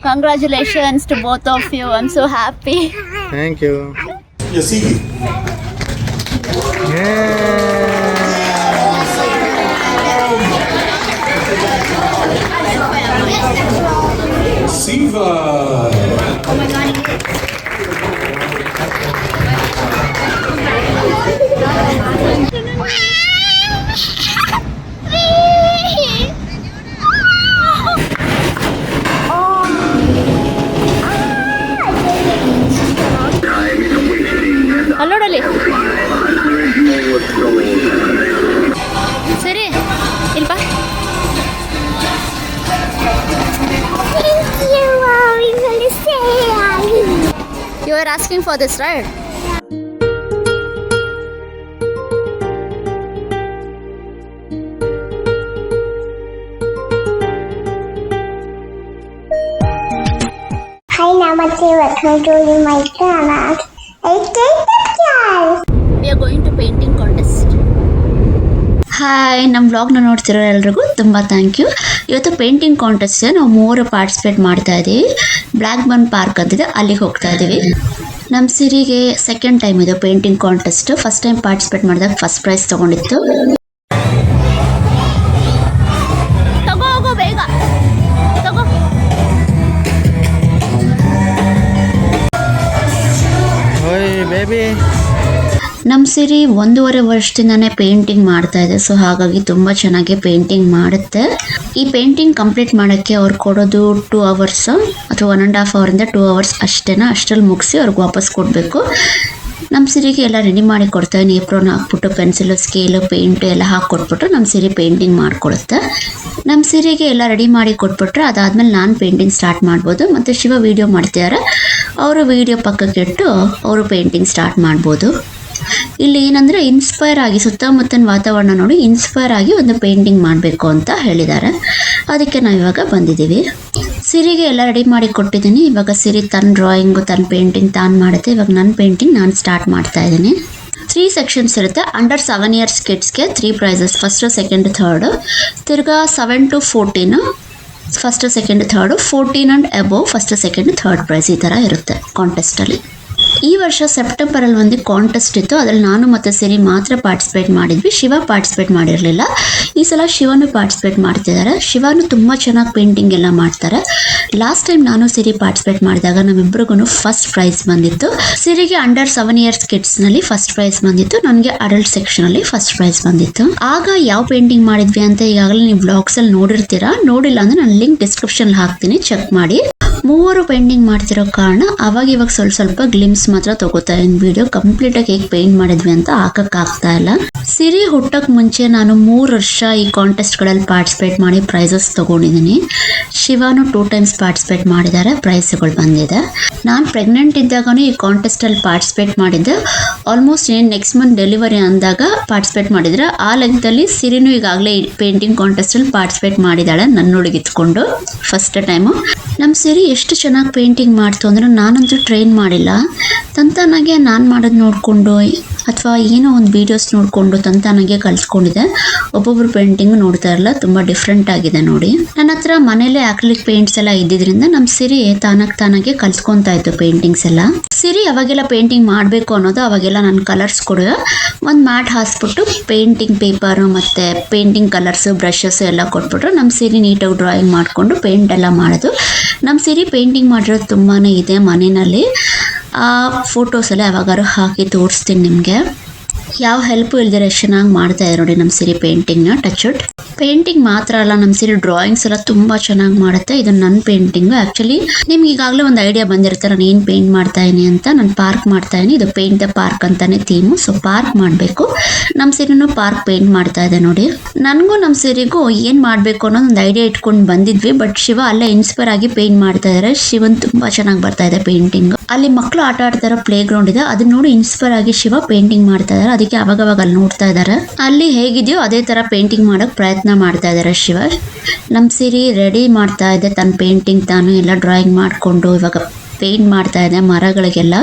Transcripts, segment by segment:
Congratulations to both of you. I'm so happy. Thank you. Yes, see. Siva. ಅಲ್ಲೋಡಲ್ಲಿ ಸರಿ ಇಲ್ಪ You are asking for this, right? Hi, Namaste. Welcome to my channel. We are going to painting contest. Hi ನಮ್ಮ ವ್ಲಾಗ್ನ ನೋಡ್ತಿರೋ ಎಲ್ರಿಗೂ ತುಂಬ thank you. ಇವತ್ತು painting contest ನಾವು 3 participate ಮಾಡ್ತಾ ಇದ್ದೀವಿ. Black ಬನ್ park ಅಂತಿದೆ, ಅಲ್ಲಿಗೆ ಹೋಗ್ತಾ ಇದ್ದೀವಿ. ನಮ್ಮ ಸಿರಿಗೆ ಸೆಕೆಂಡ್ ಟೈಮ್ ಇದು painting contest. First time participate ಮಾಡಿದಾಗ ಫಸ್ಟ್ ಪ್ರೈಸ್ ತೊಗೊಂಡಿತ್ತು. ತಗೋ ಹೋಗೋ ಬೇಗ ತಗೋ. ಓಯ್ ಬೇಬಿ. ನಮ್ಮ ಸಿರಿ 1.5 ವರ್ಷದಿಂದನೇ ಪೇಂಟಿಂಗ್ ಮಾಡ್ತಾ ಇದೆ. ಸೊ ಹಾಗಾಗಿ ತುಂಬ ಚೆನ್ನಾಗಿ ಪೇಂಟಿಂಗ್ ಮಾಡುತ್ತೆ. ಈ ಪೇಂಟಿಂಗ್ ಕಂಪ್ಲೀಟ್ ಮಾಡೋಕ್ಕೆ ಅವ್ರು ಕೊಡೋದು 2 hours ಅಥವಾ 1.5 ಅವರಿಂದ 2 hours ಅಷ್ಟೇನ. ಅಷ್ಟರಲ್ಲಿ ಮುಗಿಸಿ ಅವ್ರಿಗೆ ವಾಪಸ್ ಕೊಡಬೇಕು. ನಮ್ಮ ಸಿರಿಗೆ ಎಲ್ಲ ರೆಡಿ ಮಾಡಿ ಕೊಡ್ತಾರೆ. ಏಪ್ರೋನ್ ಹಾಕ್ಬಿಟ್ಟು ಪೆನ್ಸಿಲು ಸ್ಕೇಲು ಪೇಂಟು ಎಲ್ಲ ಹಾಕ್ಕೊಟ್ಬಿಟ್ಟು ನಮ್ಮ ಸಿರಿ ಪೇಂಟಿಂಗ್ ಮಾಡಿಕೊಡುತ್ತೆ. ನಮ್ಮ ಸಿರಿಗೆ ಎಲ್ಲ ರೆಡಿ ಮಾಡಿ ಕೊಟ್ಬಿಟ್ರೆ ಅದಾದಮೇಲೆ ನಾನು ಪೇಂಟಿಂಗ್ ಸ್ಟಾರ್ಟ್ ಮಾಡ್ಬೋದು. ಮತ್ತು ಶಿವ ವೀಡಿಯೋ ಮಾಡ್ತಿದ್ದಾರೆ, ಅವರು ವೀಡಿಯೋ ಪಕ್ಕಕ್ಕೆ ಇಟ್ಟು ಅವರು ಪೇಂಟಿಂಗ್ ಸ್ಟಾರ್ಟ್ ಮಾಡ್ಬೋದು. ಇಲ್ಲಿ ಏನಂದರೆ ಇನ್ಸ್ಪೈರ್ ಆಗಿ ಸುತ್ತಮುತ್ತಲಿನ ವಾತಾವರಣ ನೋಡಿ ಇನ್ಸ್ಪೈರ್ ಆಗಿ ಒಂದು ಪೇಂಟಿಂಗ್ ಮಾಡಬೇಕು ಅಂತ ಹೇಳಿದ್ದಾರೆ. ಅದಕ್ಕೆ ನಾವು ಇವಾಗ ಬಂದಿದ್ದೀವಿ. ಸಿರಿಗೆ ಎಲ್ಲ ರೆಡಿ ಮಾಡಿ ಕೊಟ್ಟಿದ್ದೀನಿ. ಇವಾಗ ಸಿರಿ ತನ್ನ ಡ್ರಾಯಿಂಗು ತನ್ನ ಪೇಂಟಿಂಗ್ ತಾನು ಮಾಡುತ್ತೆ. ಇವಾಗ ನನ್ನ ಪೇಂಟಿಂಗ್ ನಾನು ಸ್ಟಾರ್ಟ್ ಮಾಡ್ತಾ ಇದ್ದೀನಿ. 3 ಸೆಕ್ಷನ್ಸ್ ಇರುತ್ತೆ. Under 7 years ಕಿಡ್ಸ್ಗೆ 3 prizes, first second third. ತಿರ್ಗಾ 7 to 14 first second third, 14 and above first second third prize. ಈ ಥರ ಇರುತ್ತೆ ಕಾಂಟೆಸ್ಟಲ್ಲಿ. ಈ ವರ್ಷ ಸೆಪ್ಟೆಂಬರಲ್ಲಿ ಒಂದು ಕಾಂಟೆಸ್ಟ್ ಇತ್ತು. ಅದರಲ್ಲಿ ನಾನು ಮತ್ತು ಸಿರಿ ಮಾತ್ರ ಪಾರ್ಟಿಸಿಪೇಟ್ ಮಾಡಿದ್ವಿ. ಶಿವ ಪಾರ್ಟಿಸಿಪೇಟ್ ಮಾಡಿರಲಿಲ್ಲ. ಈ ಸಲ ಶಿವನು ಪಾರ್ಟಿಸಿಪೇಟ್ ಮಾಡ್ತಿದ್ದಾರೆ. ಶಿವನು ತುಂಬ ಚೆನ್ನಾಗಿ ಪೇಂಟಿಂಗ್ ಎಲ್ಲ ಮಾಡ್ತಾರೆ. ಲಾಸ್ಟ್ ಟೈಮ್ ನಾನು ಸಿರಿ ಪಾರ್ಟಿಸಿಪೇಟ್ ಮಾಡಿದಾಗ ನಮ್ಮಿಬ್ಬರಿಗೂ ಫಸ್ಟ್ ಪ್ರೈಸ್ ಬಂದಿತ್ತು. ಸಿರಿಗೆ ಅಂಡರ್ 7 years ಕಿಡ್ಸ್ನಲ್ಲಿ ಫಸ್ಟ್ ಪ್ರೈಸ್ ಬಂದಿತ್ತು, ನನಗೆ ಅಡಲ್ಟ್ ಸೆಕ್ಷನಲ್ಲಿ ಫಸ್ಟ್ ಪ್ರೈಸ್ ಬಂದಿತ್ತು. ಆಗ ಯಾವ ಪೇಂಟಿಂಗ್ ಮಾಡಿದ್ವಿ ಅಂತ ಈಗಾಗಲೇ ನೀವು ವ್ಲಾಗ್ಸಲ್ಲಿ ನೋಡಿರ್ತೀರಾ. ನೋಡಿಲ್ಲ ಅಂದರೆ ನಾನು ಲಿಂಕ್ ಡಿಸ್ಕ್ರಿಪ್ಷನ್ ಹಾಕ್ತೀನಿ, ಚೆಕ್ ಮಾಡಿ. 3 ಪೇಂಟಿಂಗ್ ಮಾಡ್ತಿರೋ ಕಾರಣ ಇವಾಗ ಸ್ವಲ್ಪ ಗ್ಲಿಮ್ಸ್ ಮಾತ್ರ ತಗೋತಾ ಇದ್ದೀನಿ. ವಿಡಿಯೋ ಕಂಪ್ಲೀಟಾಗಿ ಹೇಗೆ ಪೇಂಟ್ ಮಾಡಿದ್ವಿ ಅಂತ ಹಾಕಕ್ಕಾಗ್ತಾ ಇಲ್ಲ. ಸಿರಿ ಹುಟ್ಟಕ್ಕೆ ಮುಂಚೆ ನಾನು 3 ವರ್ಷ ಈ ಕಾಂಟೆಸ್ಟ್ಗಳಲ್ಲಿ ಪಾರ್ಟಿಸಿಪೇಟ್ ಮಾಡಿ ಪ್ರೈಸಸ್ ತೊಗೊಂಡಿದ್ದೀನಿ. ಶಿವಾನು 2 times ಪಾರ್ಟಿಸಿಪೇಟ್ ಮಾಡಿದ್ದಾರೆ, ಪ್ರೈಸ್ಗಳು ಬಂದಿದೆ. ನಾನು ಪ್ರೆಗ್ನೆಂಟ್ ಇದ್ದಾಗೂ ಈ ಕಾಂಟೆಸ್ಟಲ್ಲಿ ಪಾರ್ಟಿಸಿಪೇಟ್ ಮಾಡಿದ್ದೆ. ಆಲ್ಮೋಸ್ಟ್ ನೆಕ್ಸ್ಟ್ ಮಂತ್ ಡೆಲಿವರಿ ಅಂದಾಗ ಪಾರ್ಟಿಸಿಪೇಟ್ ಮಾಡಿದ್ರೆ ಆ ಲೆಕ್ಕದಲ್ಲಿ ಸಿರಿನೂ ಈಗಾಗಲೇ ಪೇಂಟಿಂಗ್ ಕಾಂಟೆಸ್ಟಲ್ಲಿ ಪಾರ್ಟಿಸಿಪೇಟ್ ಮಾಡಿದ್ದಾಳೆ ನನ್ನೊಳಗಿತ್ಕೊಂಡು ಫಸ್ಟ್ ಟೈಮು. ನಮ್ಮ ಸಿರಿ ಎಷ್ಟು ಚೆನ್ನಾಗಿ ಪೇಂಟಿಂಗ್ ಮಾಡ್ತು ಅಂದರೆ ನಾನಂತೂ ಟ್ರೈನ್ ಮಾಡಿಲ್ಲ. ತಂತಾನಾಗೆ ನಾನು ಮಾಡೋದು ನೋಡಿಕೊಂಡು ಅಥವಾ ಏನೋ ಒಂದು ವೀಡಿಯೋಸ್ ನೋಡಿಕೊಂಡು ತಂತಾನಾಗೆ ಕಲಿಸ್ಕೊಂಡಿದ್ದೆ. ಒಬ್ಬೊಬ್ರು ಪೇಂಟಿಂಗ್ ನೋಡ್ತಾ ಇರಲ್ಲ, ತುಂಬ ಡಿಫ್ರೆಂಟ್ ಆಗಿದೆ ನೋಡಿ. ನನ್ನ ಹತ್ರ ಮನೇಲೆ ಅಕ್ರಿಲಿಕ್ ಪೇಂಟ್ಸ್ ಎಲ್ಲ ಇದ್ದಿದ್ರಿಂದ ನಮ್ಮ ಸಿರಿ ತಾನಾಗೆ ಕಲ್ಸ್ಕೊತಾ ಇತ್ತು ಪೇಂಟಿಂಗ್ಸ್ ಎಲ್ಲ. ಸಿರಿ ಅವಾಗೆಲ್ಲ ಪೇಂಟಿಂಗ್ ಮಾಡಬೇಕು ಅನ್ನೋದು ಅವಾಗೆಲ್ಲ ನಾನು ಕಲರ್ಸ್ ಕೊಡುವ ಒಂದು ಮ್ಯಾಟ್ ಹಾಸ್ಬಿಟ್ಟು ಪೇಂಟಿಂಗ್ ಪೇಪರು ಮತ್ತು ಪೇಂಟಿಂಗ್ ಕಲರ್ಸು ಬ್ರಷಸ್ ಎಲ್ಲ ಕೊಟ್ಬಿಟ್ರು ನಮ್ಮ ಸಿರಿ ನೀಟಾಗಿ ಡ್ರಾಯಿಂಗ್ ಮಾಡಿಕೊಂಡು ಪೇಂಟ್ ಎಲ್ಲ ಮಾಡೋದು. ನಮ್ಮ ಸಿರಿ ಪೇಂಟಿಂಗ್ ಮಾಡಿರೋದು ತುಂಬಾ ಇದೆ ಮನೆಯಲ್ಲಿ. ಆ ಫೋಟೋಸ್ ಎಲ್ಲ ಯಾವಾಗಾರು ಹಾಕಿ ತೋರಿಸ್ತೀನಿ ನಿಮಗೆ. ಯಾವ ಹೆಲ್ಪು ಇಲ್ದಿರ ಎಷ್ಟು ಚೆನ್ನಾಗಿ ಮಾಡ್ತಾ ಇದೆ ನೋಡಿ ನಮ್ಮ ಸಿರಿ ಪೇಂಟಿಂಗ್ನ. ಟಚ್ವುಡ್ ಪೇಂಟಿಂಗ್ ಮಾತ್ರ ಅಲ್ಲ, ನಮ್ಮ ಸಿರಿ ಡ್ರಾಯಿಂಗ್ಸ್ ಎಲ್ಲ ತುಂಬ ಚೆನ್ನಾಗಿ ಮಾಡುತ್ತೆ. ಇದು ನನ್ನ ಪೇಂಟಿಂಗು. ಆ್ಯಕ್ಚುಲಿ ನಿಮ್ಗೆ ಈಗಾಗಲೇ ಒಂದು ಐಡಿಯಾ ಬಂದಿರುತ್ತೆ ನಾನು ಏನು ಪೇಂಟ್ ಮಾಡ್ತಾ ಇದೀನಿ ಅಂತ. ನಾನು ಪಾರ್ಕ್ ಮಾಡ್ತಾ ಇದೀನಿ. ಇದು ಪೇಂಟ್ ದ ಪಾರ್ಕ್ ಅಂತಾನೆ ಥೀಮು. ಸೊ ಪಾರ್ಕ್ ಮಾಡಬೇಕು. ನಮ್ಮ ಸಿರಿನೂ ಪಾರ್ಕ್ ಪೇಂಟ್ ಮಾಡ್ತಾ ಇದೆ ನೋಡಿ. ನನಗೂ ನಮ್ಮ ಸಿರಿಗೂ ಏನು ಮಾಡಬೇಕು ಅನ್ನೋದು ಒಂದು ಐಡಿಯಾ ಇಟ್ಕೊಂಡು ಬಂದಿದ್ವಿ. ಬಟ್ ಶಿವ ಅಲ್ಲೇ ಇನ್ಸ್ಪೈರ್ ಆಗಿ ಪೇಂಟ್ ಮಾಡ್ತಾ ಇದ್ದಾರೆ. ಶಿವನ್ ತುಂಬ ಚೆನ್ನಾಗಿ ಬರ್ತಾ ಇದೆ ಪೇಂಟಿಂಗ್. ಅಲ್ಲಿ ಮಕ್ಕಳು ಆಟ ಆಡ್ತಾರೋ ಪ್ಲೇ ಗ್ರೌಂಡ್ ಇದೆ, ಅದನ್ನ ನೋಡಿ ಇನ್ಸ್ಪೈರ್ ಆಗಿ ಶಿವ ಪೇಂಟಿಂಗ್ ಮಾಡ್ತಾ ಇದ್ದಾರೆ. ಅದಕ್ಕೆ ಅವಾಗವಾಗ ಅಲ್ಲಿ ನೋಡ್ತಾ ಇದ್ದಾರೆ. ಅಲ್ಲಿ ಹೇಗಿದೆಯೋ ಅದೇ ಥರ ಪೇಂಟಿಂಗ್ ಮಾಡೋಕ್ಕೆ ಪ್ರಯತ್ನ ಮಾಡ್ತಾ ಇದ್ದಾರೆ ಶಿವ. ನಮ್ಮ ಸಿರಿ ರೆಡಿ ಮಾಡ್ತಾ ಇದೆ ತನ್ನ ಪೇಂಟಿಂಗ್. ತಾನು ಎಲ್ಲ ಡ್ರಾಯಿಂಗ್ ಮಾಡಿಕೊಂಡು ಇವಾಗ ಪೇಂಟ್ ಮಾಡ್ತಾ ಇದೆ ಮರಗಳಿಗೆಲ್ಲ.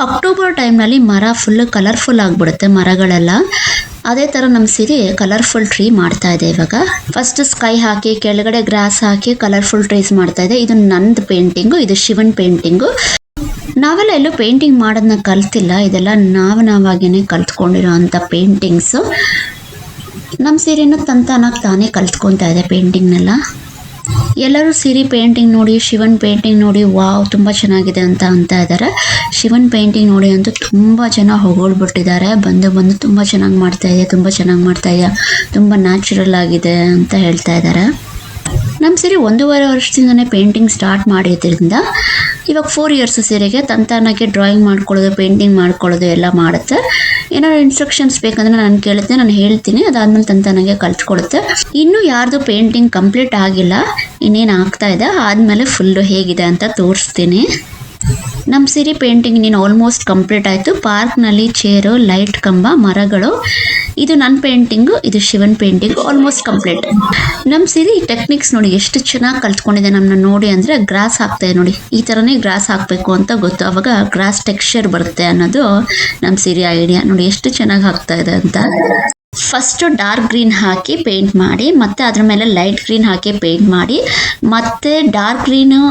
ಅಕ್ಟೋಬರ್ ಟೈಮ್ನಲ್ಲಿ ಮರ ಫುಲ್ ಕಲರ್ಫುಲ್ ಆಗಿಬಿಡುತ್ತೆ ಮರಗಳೆಲ್ಲ. ಅದೇ ಥರ ನಮ್ಮ ಸಿರಿ ಕಲರ್ಫುಲ್ ಟ್ರೀ ಮಾಡ್ತಾ ಇದೆ ಇವಾಗ. ಫಸ್ಟ್ ಸ್ಕೈ ಹಾಕಿ ಕೆಳಗಡೆ ಗ್ರಾಸ್ ಹಾಕಿ ಕಲರ್ಫುಲ್ ಟ್ರೀಸ್ ಮಾಡ್ತಾ ಇದೆ. ಇದು ನಂದು ಪೇಂಟಿಂಗು, ಇದು ಶಿವನ್ ಪೇಂಟಿಂಗು. ನಾವೆಲ್ಲ ಎಲ್ಲೂ ಪೇಂಟಿಂಗ್ ಮಾಡೋದನ್ನ ಕಲ್ತಿಲ್ಲ, ಇದೆಲ್ಲ ನಾವಾಗೇನೆ ಕಲ್ತ್ಕೊಂಡಿರೋ ಅಂಥ ಪೇಂಟಿಂಗ್ಸು. ನಮ್ಮ ಸಿರಿನೂ ತಾನೇ ಕಲ್ತ್ಕೊತಾ ಇದೆ ಪೇಂಟಿಂಗ್ನೆಲ್ಲ. ಎಲ್ಲರೂ ಸಿರಿ ಪೇಂಟಿಂಗ್ ನೋಡಿ, ಶಿವನ್ ಪೇಂಟಿಂಗ್ ನೋಡಿ, ವಾವ್ ತುಂಬ ಚೆನ್ನಾಗಿದೆ ಅಂತ ಇದ್ದಾರೆ. ಶಿವನ್ ಪೇಂಟಿಂಗ್ ನೋಡಿ ಅಂತೂ ತುಂಬ ಜನ ಹೊಗಳ್ಬಿಟ್ಟಿದ್ದಾರೆ. ಬಂದು ತುಂಬ ಚೆನ್ನಾಗಿ ಮಾಡ್ತಾಯಿದ್ಯಾ, ತುಂಬ ನ್ಯಾಚುರಲ್ ಆಗಿದೆ ಅಂತ ಹೇಳ್ತಾ ಇದ್ದಾರೆ. ನಮ್ಮ ಸಿರಿ 1.5 ವರ್ಷದಿಂದನೇ ಪೇಂಟಿಂಗ್ ಸ್ಟಾರ್ಟ್ ಮಾಡಿದ್ರಿಂದ ಇವಾಗ 4 ಇಯರ್ಸ್ ಸಿರಿಗೆ ತಾನಾಗೆ ಡ್ರಾಯಿಂಗ್ ಮಾಡ್ಕೊಳ್ಳೋದು, ಪೇಂಟಿಂಗ್ ಮಾಡ್ಕೊಳ್ಳೋದು ಎಲ್ಲ ಮಾಡುತ್ತೆ. ಏನಾದ್ರು ಇನ್ಸ್ಟ್ರಕ್ಷನ್ಸ್ ಬೇಕಂದ್ರೆ ನಾನು ಕೇಳುತ್ತೆ, ನಾನು ಹೇಳ್ತೀನಿ, ಅದಾದ್ಮೇಲೆ ತಾನಾಗೆ ಕಲ್ತ್ಕೊಳುತ್ತೆ. ಇನ್ನೂ ಯಾರ್ದು ಪೇಂಟಿಂಗ್ ಕಂಪ್ಲೀಟ್ ಆಗಿಲ್ಲ, ಇನ್ನೇನು ಆಗ್ತಾ ಇದೆ, ಆದಮೇಲೆ ಫುಲ್ಲು ಹೇಗಿದೆ ಅಂತ ತೋರಿಸ್ತೀನಿ. ನಮ್ಮ ಸಿರಿ ಪೇಂಟಿಂಗ್ ನೀನು ಆಲ್ಮೋಸ್ಟ್ ಕಂಪ್ಲೀಟ್ ಆಯಿತು. ಪಾರ್ಕ್ನಲ್ಲಿ ಚೇರು, ಲೈಟ್ ಕಂಬ, ಮರಗಳು. ಇದು ನನ್ನ ಪೇಂಟಿಂಗು, ಇದು ಶಿವನ್ ಪೇಂಟಿಂಗ್ ಆಲ್ಮೋಸ್ಟ್ ಕಂಪ್ಲೀಟ್. ನಮ್ಮ ಸಿರಿ ಟೆಕ್ನಿಕ್ಸ್ ನೋಡಿ ಎಷ್ಟು ಚೆನ್ನಾಗಿ ಕಲ್ತ್ಕೊಂಡಿದೆ ನಮ್ಮನ್ನ ನೋಡಿ. ಅಂದರೆ ಗ್ರಾಸ್ ಹಾಕ್ತಾಯಿದೆ ನೋಡಿ, ಈ ಥರನೇ ಗ್ರಾಸ್ ಹಾಕಬೇಕು ಅಂತ ಗೊತ್ತು, ಅವಾಗ ಗ್ರಾಸ್ ಟೆಕ್ಸ್ಚರ್ ಬರುತ್ತೆ ಅನ್ನೋದು ನಮ್ಮ ಸಿರಿ ಐಡಿಯಾ. ನೋಡಿ ಎಷ್ಟು ಚೆನ್ನಾಗಿ ಹಾಕ್ತಾ ಇದೆ ಅಂತ. ಫಸ್ಟು ಡಾರ್ಕ್ ಗ್ರೀನ್ ಹಾಕಿ ಪೇಂಟ್ ಮಾಡಿ, ಮತ್ತು ಅದ್ರ ಮೇಲೆ ಲೈಟ್ ಗ್ರೀನ್ ಹಾಕಿ ಪೇಂಟ್ ಮಾಡಿ, ಮತ್ತು ಡಾರ್ಕ್ ಗ್ರೀನು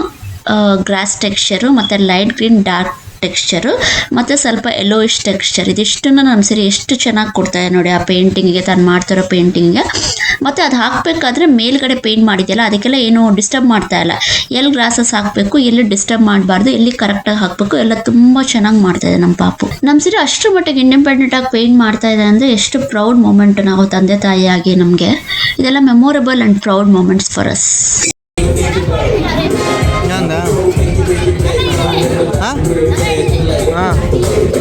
ಗ್ರಾಸ್ ಟೆಕ್ಸ್ಚರು, ಮತ್ತು ಲೈಟ್ ಗ್ರೀನ್ ಡಾರ್ಕ್ ಟೆಕ್ಸ್ಚರು, ಮತ್ತು ಸ್ವಲ್ಪ ಯೆಲ್ಲೋಯಿಶ್ ಟೆಕ್ಸ್ಚರ್. ಇದಿಷ್ಟನ್ನು ನಮ್ಮ ಸಿರಿ ಎಷ್ಟು ಚೆನ್ನಾಗಿ ಕೊಡ್ತಾಯಿದೆ ನೋಡಿ ಆ ಪೇಂಟಿಂಗಿಗೆ, ತಾನು ಮಾಡ್ತಿರೋ ಪೇಂಟಿಂಗಿಗೆ. ಮತ್ತು ಅದು ಹಾಕಬೇಕಾದ್ರೆ ಮೇಲ್ಗಡೆ ಪೇಂಟ್ ಮಾಡಿದೆಯಲ್ಲ, ಅದಕ್ಕೆಲ್ಲ ಏನು ಡಿಸ್ಟರ್ಬ್ ಮಾಡ್ತಾ ಇಲ್ಲ. ಎಲ್ಲಿ ಗ್ರಾಸಸ್ ಹಾಕಬೇಕು, ಎಲ್ಲಿ ಡಿಸ್ಟರ್ಬ್ ಮಾಡಬಾರ್ದು, ಎಲ್ಲಿ ಕರೆಕ್ಟಾಗಿ ಹಾಕಬೇಕು, ಎಲ್ಲ ತುಂಬ ಚೆನ್ನಾಗಿ ಮಾಡ್ತಾಯಿದೆ ನಮ್ಮ ಪಾಪು. ನಮ್ಮ ಸಿರಿ ಅಷ್ಟರ ಮಟ್ಟಿಗೆ ಇಂಡಿಪೆಂಡೆಂಟಾಗಿ ಪೇಂಟ್ ಮಾಡ್ತಾ ಇದೆ ಅಂದರೆ ಎಷ್ಟು ಪ್ರೌಡ್ ಮೂಮೆಂಟ್ ನಾವು ತಂದೆ ತಾಯಿಯಾಗಿ ನಮಗೆ. ಇದೆಲ್ಲ memorable and proud moments for us.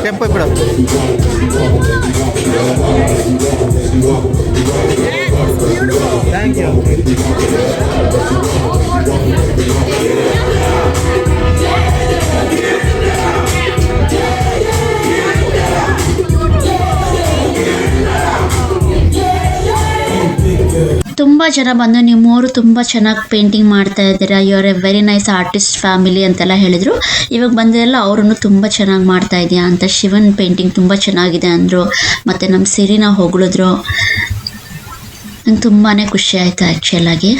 Tempo ಬಿಡು. Thank you. ತುಂಬ ಜನ ಬಂದು ನೀವು ಮೂರು ತುಂಬ ಚೆನ್ನಾಗಿ ಪೇಂಟಿಂಗ್ ಮಾಡ್ತಾ ಇದ್ದೀರಾ, you are a very nice artist family ಅಂತೆಲ್ಲ ಹೇಳಿದರು. ಇವಾಗ ಬಂದೆಲ್ಲ ಅವರನ್ನು ತುಂಬ ಚೆನ್ನಾಗಿ ಮಾಡ್ತಾ ಇದೆಯಾ ಅಂತ, ಶಿವನ್ ಪೇಂಟಿಂಗ್ ತುಂಬ ಚೆನ್ನಾಗಿದೆ ಅಂದರು, ಮತ್ತು ನಮ್ಮ ಸಿರಿನ ಹೊಗಳಿದ್ರು. ನಂಗೆ ತುಂಬಾ ಖುಷಿ ಆಯಿತು ಆ್ಯಕ್ಚುಲಾಗಿ.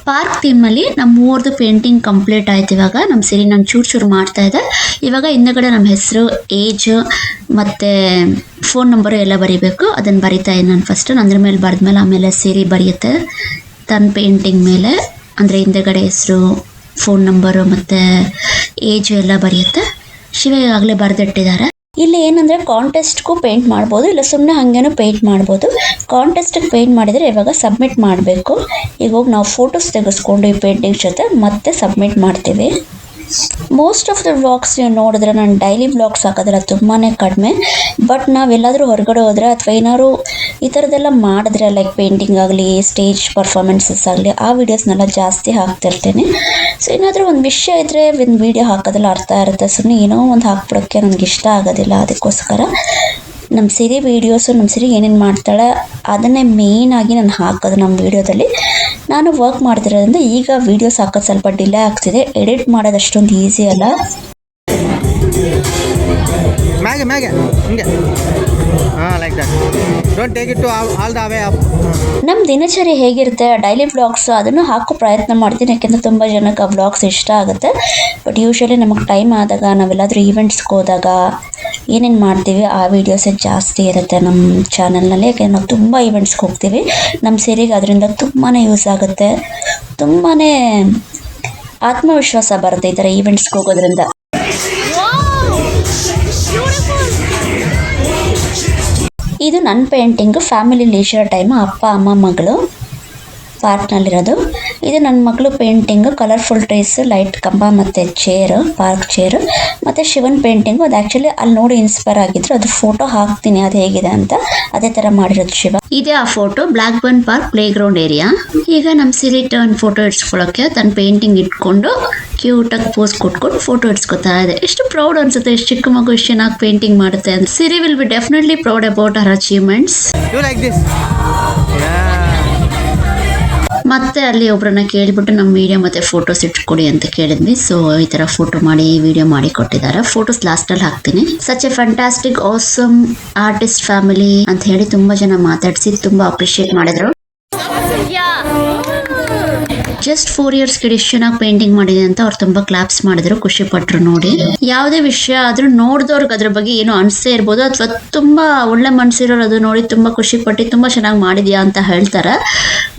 ಪಾರ್ಕ್ ಥೀಮಲ್ಲಿ ನಮ್ಮ ಮೂರದು ಪೇಂಟಿಂಗ್ ಕಂಪ್ಲೀಟ್ ಆಯ್ತು. ಇವಾಗ ನಮ್ಮ ಸಿರಿ ನಂಗೆ ಚೂರು ಮಾಡ್ತಾ ಇದೆ. ಇವಾಗ ಹಿಂದಗಡೆ ನಮ್ಮ ಹೆಸರು, ಏಜ್ ಮತ್ತು ಫೋನ್ ನಂಬರು ಎಲ್ಲ ಬರೀಬೇಕು. ಅದನ್ನು ಬರಿತಾ ಇದ್ದೀನಿ ನಾನು ಫಸ್ಟು. ಅದ್ರ ಮೇಲೆ ಬರೆದ್ಮೇಲೆ ಆಮೇಲೆ ಸಿರಿ ಬರೆಯುತ್ತೆ ತನ್ನ ಪೇಂಟಿಂಗ್ ಮೇಲೆ. ಅಂದರೆ ಹಿಂದಗಡೆ ಹೆಸರು, ಫೋನ್ ನಂಬರು ಮತ್ತು ಏಜು ಎಲ್ಲ ಬರೆಯುತ್ತೆ. ಶಿವ ಈಗಾಗಲೇ ಬರೆದಿಟ್ಟಿದ್ದಾರೆ. ಇಲ್ಲಿ ಏನಂದರೆ ಕಾಂಟೆಸ್ಟ್ಗೂ ಪೇಂಟ್ ಮಾಡ್ಬೋದು, ಇಲ್ಲ ಸುಮ್ಮನೆ ಹಾಗೇನೂ ಪೇಂಟ್ ಮಾಡ್ಬೋದು. ಕಾಂಟೆಸ್ಟಿಗೆ ಪೇಂಟ್ ಮಾಡಿದರೆ ಇವಾಗ ಸಬ್ಮಿಟ್ ಮಾಡಬೇಕು. ಈಗ ಹೋಗಿ ನಾವು ಫೋಟೋಸ್ ತೆಗೆಸ್ಕೊಂಡು ಈ ಪೇಂಟಿಂಗ್ ಜೊತೆ ಮತ್ತೆ ಸಬ್ಮಿಟ್ ಮಾಡ್ತೀವಿ. ಮೋಸ್ಟ್ ಆಫ್ ದ ವ್ಲಾಗ್ಸ್ ನೀವು ನೋಡಿದ್ರೆ ನಾನು ಡೈಲಿ ವ್ಲಾಗ್ಸ್ ಹಾಕೋದಿಲ್ಲ, ತುಂಬಾ ಕಡಿಮೆ. ಬಟ್ ನಾವೆಲ್ಲಾದರೂ ಹೊರಗಡೆ ಹೋದರೆ ಅಥವಾ ಏನಾದ್ರು ಈ ಥರದ್ದೆಲ್ಲ ಮಾಡಿದ್ರೆ, ಲೈಕ್ ಪೇಂಟಿಂಗ್ ಆಗಲಿ, ಸ್ಟೇಜ್ ಪರ್ಫಾರ್ಮೆನ್ಸಸ್ ಆಗಲಿ, ಆ ವೀಡಿಯೋಸ್ನೆಲ್ಲ ಜಾಸ್ತಿ ಹಾಕ್ತಿರ್ತೀನಿ. ಸೊ ಏನಾದರೂ ಒಂದು ವಿಷಯ ಇದ್ದರೆ ಒಂದು ವೀಡಿಯೋ ಹಾಕೋದಿಲ್ಲ ಅರ್ಥ ಇರುತ್ತೆ. ಸುಮ್ಮನೆ ಏನೋ ಒಂದು ಹಾಕ್ಬಿಡೋಕ್ಕೆ ನನಗೆ ಇಷ್ಟ ಆಗೋದಿಲ್ಲ. ಅದಕ್ಕೋಸ್ಕರ ನಮ್ಮ ಸಿರಿ ವೀಡಿಯೋಸು, ನಮ್ಮ ಸಿರಿ ಏನೇನು ಮಾಡ್ತಾಳೆ ಅದನ್ನೇ ಮೇಯ್ನಾಗಿ ನಾನು ಹಾಕೋದು ನಮ್ಮ ವೀಡಿಯೋದಲ್ಲಿ. ನಾನು ವರ್ಕ್ ಮಾಡ್ತಿರೋದ್ರಿಂದ ಈಗ ವೀಡಿಯೋಸ್ ಹಾಕೋದು ಸ್ವಲ್ಪ ಡಿಲೇ ಆಗ್ತಿದೆ. ಎಡಿಟ್ ಮಾಡೋದು ಅಷ್ಟೊಂದು ಈಸಿ ಅಲ್ಲ. ಮ್ಯಾಗೆ ಹಿಂಗೆ like that. Don't take it to all the way up. ನಮ್ಮ ದಿನಚರಿ ಹೇಗಿರುತ್ತೆ, ಡೈಲಿ ವ್ಲಾಗ್ಸು ಅದನ್ನು ಹಾಕೋ ಪ್ರಯತ್ನ ಮಾಡ್ತೀನಿ, ಯಾಕೆಂದರೆ ತುಂಬ ಜನಕ್ಕೆ ಆ ವ್ಲಾಗ್ಸ್ ಇಷ್ಟ ಆಗುತ್ತೆ. ಬಟ್ ಯೂಶ್ವಲಿ ನಮಗೆ ಟೈಮ್ ಆದಾಗ, ನಾವೆಲ್ಲಾದರೂ ಈವೆಂಟ್ಸ್ಗೆ ಹೋದಾಗ ಏನೇನು ಮಾಡ್ತೀವಿ ಆ ವೀಡಿಯೋಸೇ ಜಾಸ್ತಿ ಇರುತ್ತೆ ನಮ್ಮ ಚಾನಲ್ನಲ್ಲಿ. ಯಾಕೆಂದರೆ ನಾವು ತುಂಬ ಈವೆಂಟ್ಸ್ಗೆ ಹೋಗ್ತೀವಿ. ನಮ್ಮ ಸಿರಿಗೆ ಅದರಿಂದ ತುಂಬಾ ಯೂಸ್ ಆಗುತ್ತೆ, ತುಂಬಾ ಆತ್ಮವಿಶ್ವಾಸ ಬರುತ್ತೆ ಈ ಥರ ಈವೆಂಟ್ಸ್ಗೆ ಹೋಗೋದ್ರಿಂದ. ಇದು ನನ್ನ ಪೇಂಟಿಂಗು, ಫ್ಯಾಮಿಲಿ ಲೀಜರ್ ಟೈಮು, ಅಪ್ಪ ಅಮ್ಮ ಮಗಳು ಪಾರ್ಕ್ನಲ್ಲಿರೋದು. ಇದು ನನ್ನ ಮಗಳು ಪೇಂಟಿಂಗು, ಕಲರ್ಫುಲ್ ಟ್ರೀಸ್, ಲೈಟ್ ಕಂಬ ಮತ್ತು ಚೇರು, ಪಾರ್ಕ್ ಚೇರು, ಮತ್ತು ಶಿವನ್ ಪೇಂಟಿಂಗು. ಅದು ಆ್ಯಕ್ಚುಲಿ ಅಲ್ಲಿ ನೋಡಿ ಇನ್ಸ್ಪೈರ್ ಆಗಿದ್ರು, ಅದು ಫೋಟೋ ಹಾಕ್ತೀನಿ ಅದು ಹೇಗಿದೆ ಅಂತ. ಅದೇ ಥರ ಮಾಡಿರೋದು ಶಿವ. ಇದೇ ಆ photo, Blackburn park playground area. ಈಗ ನಮ್ಮ ಸಿರಿ ಟರ್ನ್ ಫೋಟೋ ಇಡ್ಸ್ಕೊಳ್ಳೋಕ್ಕೆ ತನ್ನ ಪೇಂಟಿಂಗ್ ಇಟ್ಕೊಂಡು ಕ್ಯೂಟಾಗಿ ಪೋಸ್ ಕೊಟ್ಕೊಂಡು ಫೋಟೋ ಇಡ್ಸ್ಕೊತಾ ಇದೆ. ಎಷ್ಟು ಪ್ರೌಡ್ ಅನ್ಸುತ್ತೆ, ಎಷ್ಟು ಚಿಕ್ಕ ಮಗು ಎಷ್ಟು ಚೆನ್ನಾಗಿ ಪೇಂಟಿಂಗ್ ಮಾಡುತ್ತೆ ಅಂತ. Siri will be definitely proud about her achievements. You like this? ಮತ್ತೆ ಅಲ್ಲಿ ಒಬ್ಬರನ್ನ ಕೇಳಿಬಿಟ್ಟು ನಮ್ಮ ವಿಡಿಯೋ ಮತ್ತು ಫೋಟೋಸ್ ಇಟ್ಕೊಡಿ ಅಂತ ಕೇಳಿದ್ವಿ. ಸೊ ಈ ಥರ ಫೋಟೋ ಮಾಡಿ ವಿಡಿಯೋ ಮಾಡಿ ಕೊಟ್ಟಿದ್ದಾರೆ. ಫೋಟೋಸ್ ಲಾಸ್ಟಲ್ಲಿ ಹಾಕ್ತೀನಿ. Such A fantastic awesome artist family ಅಂತ ಹೇಳಿ ತುಂಬ ಜನ ಮಾತಾಡಿಸಿ ತುಂಬ ಅಪ್ರಿಷಿಯೇಟ್ ಮಾಡಿದ್ರು. ಜಸ್ಟ್ 4 years ಎಷ್ಟು ಚೆನ್ನಾಗಿ ಪೇಂಟಿಂಗ್ ಮಾಡಿದೆ ಅಂತ ಅವ್ರು ತುಂಬಾ ಕ್ಲಾಪ್ಸ್ ಮಾಡಿದ್ರು, ಖುಷಿ ಪಟ್ರು ನೋಡಿ. ಯಾವುದೇ ವಿಷಯ ಆದ್ರೂ ನೋಡಿದವ್ರಿಗೆ ಅದ್ರ ಬಗ್ಗೆ ಏನೋ ಅನ್ಸೇ ಇರ್ಬೋದು, ಅಥವಾ ತುಂಬಾ ಒಳ್ಳೆ ಮನ್ಸಿರೋರು ಅದು ನೋಡಿ ತುಂಬಾ ಖುಷಿ ಪಟ್ಟು ತುಂಬಾ ಚೆನ್ನಾಗಿ ಮಾಡಿದ್ಯಾ ಅಂತ ಹೇಳ್ತಾರೆ.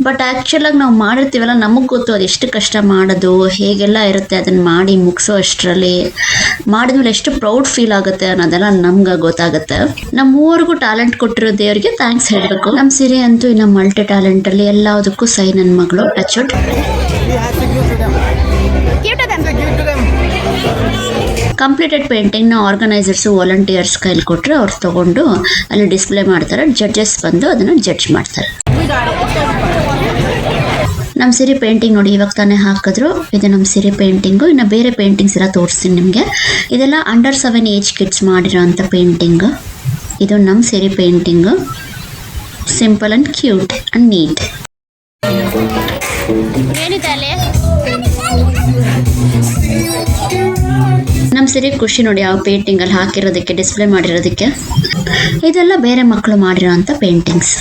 ಬಟ್ ಆಕ್ಚುಲ್ ಆಗಿ ನಾವು ಮಾಡಿರ್ತೀವಲ್ಲ, ನಮಗ್ ಗೊತ್ತು ಅದು ಎಷ್ಟು ಕಷ್ಟ ಮಾಡೋದು, ಹೇಗೆಲ್ಲ ಇರುತ್ತೆ ಅದನ್ನ ಮಾಡಿ ಮುಗಿಸೋ ಅಷ್ಟರಲ್ಲಿ. ಮಾಡಿದ್ಮೇಲೆ ಎಷ್ಟು ಪ್ರೌಡ್ ಫೀಲ್ ಆಗುತ್ತೆ ಅನ್ನೋದೆಲ್ಲ ನಮ್ಗೆ ಗೊತ್ತಾಗುತ್ತೆ. ನಮ್ಮ ಮೂವರಿಗೂ ಟ್ಯಾಲೆಂಟ್ ಕೊಟ್ಟಿರೋ ದೇವರಿಗೆ ಥ್ಯಾಂಕ್ಸ್ ಹೇಳಬೇಕು. ನಮ್ಮ ಸಿರಿ ಅಂತೂ ಇನ್ನು ಮಲ್ಟಿ ಟ್ಯಾಲೆಂಟ್ ಅಲ್ಲಿ ಎಲ್ಲದಕ್ಕೂ ಸೈ ನನ್ನ ಮಗಳು ಟಚ್ವುಡ್. ಕಂಪ್ಲೀಟೆಡ್ ಪೇಂಟಿಂಗ್ನ ಆರ್ಗನೈಸರ್ಸು ವಾಲಂಟಿಯರ್ಸ್ ಕೈಲಿ ಕೊಟ್ಟರೆ ಅವ್ರು ತಗೊಂಡು ಅಲ್ಲಿ ಡಿಸ್ಪ್ಲೇ ಮಾಡ್ತಾರೆ. ಜಡ್ಜಸ್ ಬಂದು ಅದನ್ನು ಜಡ್ಜ್ ಮಾಡ್ತಾರೆ. ನಮ್ಮ ಸಿರಿ ಪೇಂಟಿಂಗ್ ನೋಡಿ ಇವಾಗ ತಾನೇ ಹಾಕಿದ್ರು. ಇದು ನಮ್ಮ ಸಿರಿ ಪೇಂಟಿಂಗು. ಇನ್ನು ಬೇರೆ ಪೇಂಟಿಂಗ್ಸ್ ಎಲ್ಲ ತೋರಿಸ್ತೀನಿ ನಿಮಗೆ. ಇದೆಲ್ಲ ಅಂಡರ್ 7 ಏಜ್ ಕಿಡ್ಸ್ ಮಾಡಿರೋ ಅಂಥ ಪೇಂಟಿಂಗ್. ಇದು ನಮ್ಮ Siri painting. Simple and cute and neat. ನಮ್ಮ ಸಿರಿ ಖುಷಿ ನೋಡಿ ಆ ಪೇಂಟಿಂಗ್ ಅಲ್ಲಿ ಹಾಕಿರೋದಕ್ಕೆ, ಡಿಸ್ಪ್ಲೇ ಮಾಡಿರೋದಕ್ಕೆ. ಇದೆಲ್ಲ ಬೇರೆ ಮಕ್ಕಳು ಮಾಡಿರೋ ಅಂಥ ಪೇಂಟಿಂಗ್ಸ್.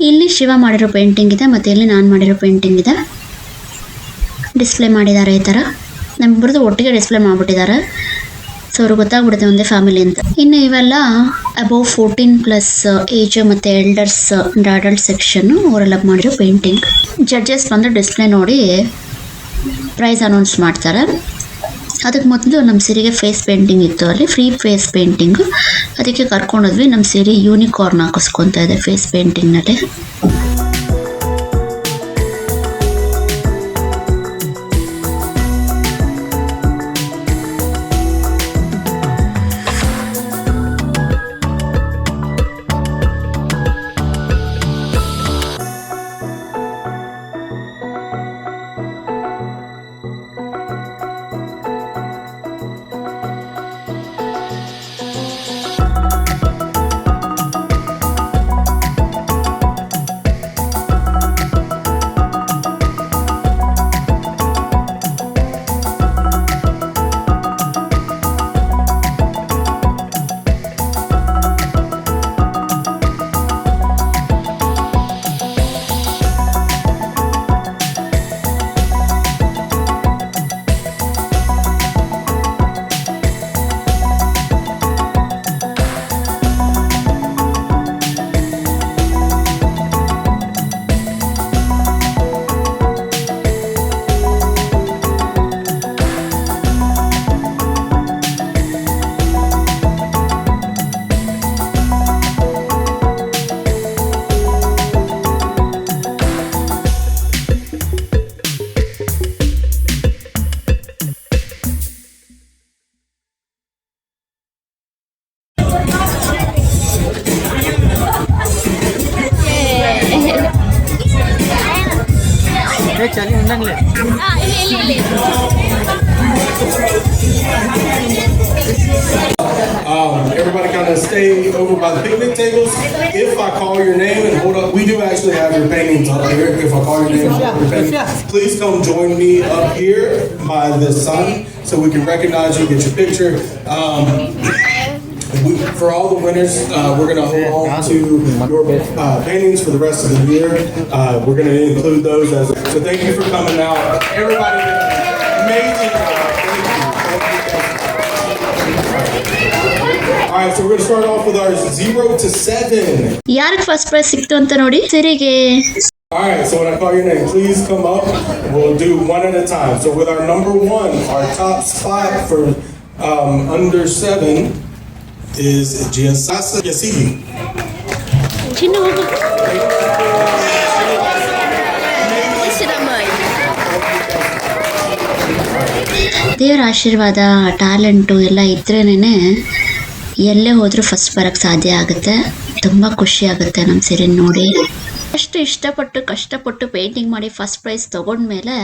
ಇಲ್ಲಿ ಶಿವ ಮಾಡಿರೋ ಪೇಂಟಿಂಗ್ ಇದೆ, ಮತ್ತು ಇಲ್ಲಿ ನಾನು ಮಾಡಿರೋ ಪೇಂಟಿಂಗ್ ಇದೆ. ಡಿಸ್ಪ್ಲೇ ಮಾಡಿದ್ದಾರೆ ಈ ಥರ. ನಮ್ಮಿಬ್ಬರದು ಒಟ್ಟಿಗೆ ಡಿಸ್ಪ್ಲೇ ಮಾಡಿಬಿಟ್ಟಿದ್ದಾರೆ. ಸೊ ಅವ್ರಿಗೆ ಗೊತ್ತಾಗ್ಬಿಡುತ್ತೆ ಒಂದೇ ಫ್ಯಾಮಿಲಿ ಅಂತ. ಇನ್ನು ಇವೆಲ್ಲ ಅಬೌವ್ 14+ ಏಜ್ ಮತ್ತು ಎಲ್ಡರ್ಸ್ ಅಡಲ್ಟ್ ಸೆಕ್ಷನ್ನು ಅವರೆಲ್ಲ ಮಾಡಿರೋ ಪೇಂಟಿಂಗ್. ಜಡ್ಜಸ್ ಬಂದು ಡಿಸ್ಪ್ಲೇ ನೋಡಿ ಪ್ರೈಸ್ ಅನೌನ್ಸ್ ಮಾಡ್ತಾರೆ. ಅದಕ್ಕೆ ಮೊದಲು ನಮ್ಮ ಸಿರಿಗೆ ಫೇಸ್ ಪೇಂಟಿಂಗ್ ಇತ್ತು, ಅಲ್ಲಿ ಫ್ರೀ ಫೇಸ್ ಪೇಂಟಿಂಗು. ಅದಕ್ಕೆ ಕರ್ಕೊಂಡೋದ್ವಿ. ನಮ್ಮ ಸಿರಿ ಯೂನಿಕಾರ್ನ್ ಹಾಕಿಸ್ಕೊತಾ ಇದೆ ಫೇಸ್ ಪೇಂಟಿಂಗ್ನಲ್ಲಿ. चलिए उन्नंगले everybody kind of stay over by the picnic tables. If I call your name and hold up, we do actually have your paintings up here. If I call your name and hold up your paintings, please come join me up here by the sun so we can recognize you, get your picture. For all the winners, we're going to hold on to your paintings for the rest of the year. We're going to include those as. So thank you for coming out. Everybody did an amazing job. All right, so we're going to start off with our 0 to 7. ಯಾರಿಗೆ first prize ಸಿಕ್ತು ಅಂತ ನೋಡಿ. ಸಿರಿಗೆ. All right, so when I call your name, please come up. We'll do one at a time. So with our number 1, our top spot for under 7 is Giasasa Yasivi. Chino. Esse da mãe. ದೇವರ ಆಶೀರ್ವಾದ, talent ಎಲ್ಲ ಇದ್ರೇನೆ ಎಲ್ಲೇ ಹೋದರೂ first ಬರೋಕ್ಕೆ ಸಾಧ್ಯ ಆಗುತ್ತೆ. ತುಂಬ ಖುಷಿ ಆಗುತ್ತೆ ನಮ್ಮ ಸೀರೆನ ನೋಡಿ. ಅಷ್ಟು ಇಷ್ಟಪಟ್ಟು ಕಷ್ಟಪಟ್ಟು ಪೇಂಟಿಂಗ್ ಮಾಡಿ ಫಸ್ಟ್ ಪ್ರೈಸ್ ತೊಗೊಂಡ್ಮೇಲೆ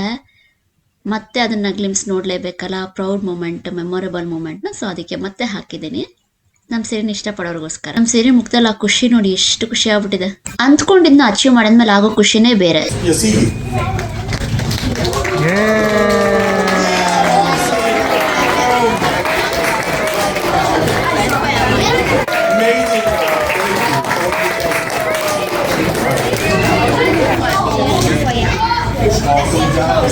ಮತ್ತೆ ಅದನ್ನು ಗ್ಲಿಮ್ಸ್ ನೋಡಲೇಬೇಕಲ್ಲ, ಪ್ರೌಡ್ ಮೂಮೆಂಟ್, ಮೆಮೊರೇಬಲ್ ಮೂಮೆಂಟ್ನ. ಸೊ ಅದಕ್ಕೆ ಮತ್ತೆ ಹಾಕಿದ್ದೀನಿ ನಮ್ಮ ಸೀರೆನ ಇಷ್ಟಪಡೋರಿಗೋಸ್ಕರ. ನಮ್ಮ ಸೀರೆ ಮುಗ್ದಲ್ಲ, ಆ ಖುಷಿ ನೋಡಿ ಎಷ್ಟು ಖುಷಿ ಆಗ್ಬಿಟ್ಟಿದೆ. ಅಂದ್ಕೊಂಡಿದ್ನ ಅಚೀವ್ ಮಾಡಿದ್ಮೇಲೆ ಆಗೋ ಖುಷಿನೇ ಬೇರೆ. You see, amazing. Awesome job.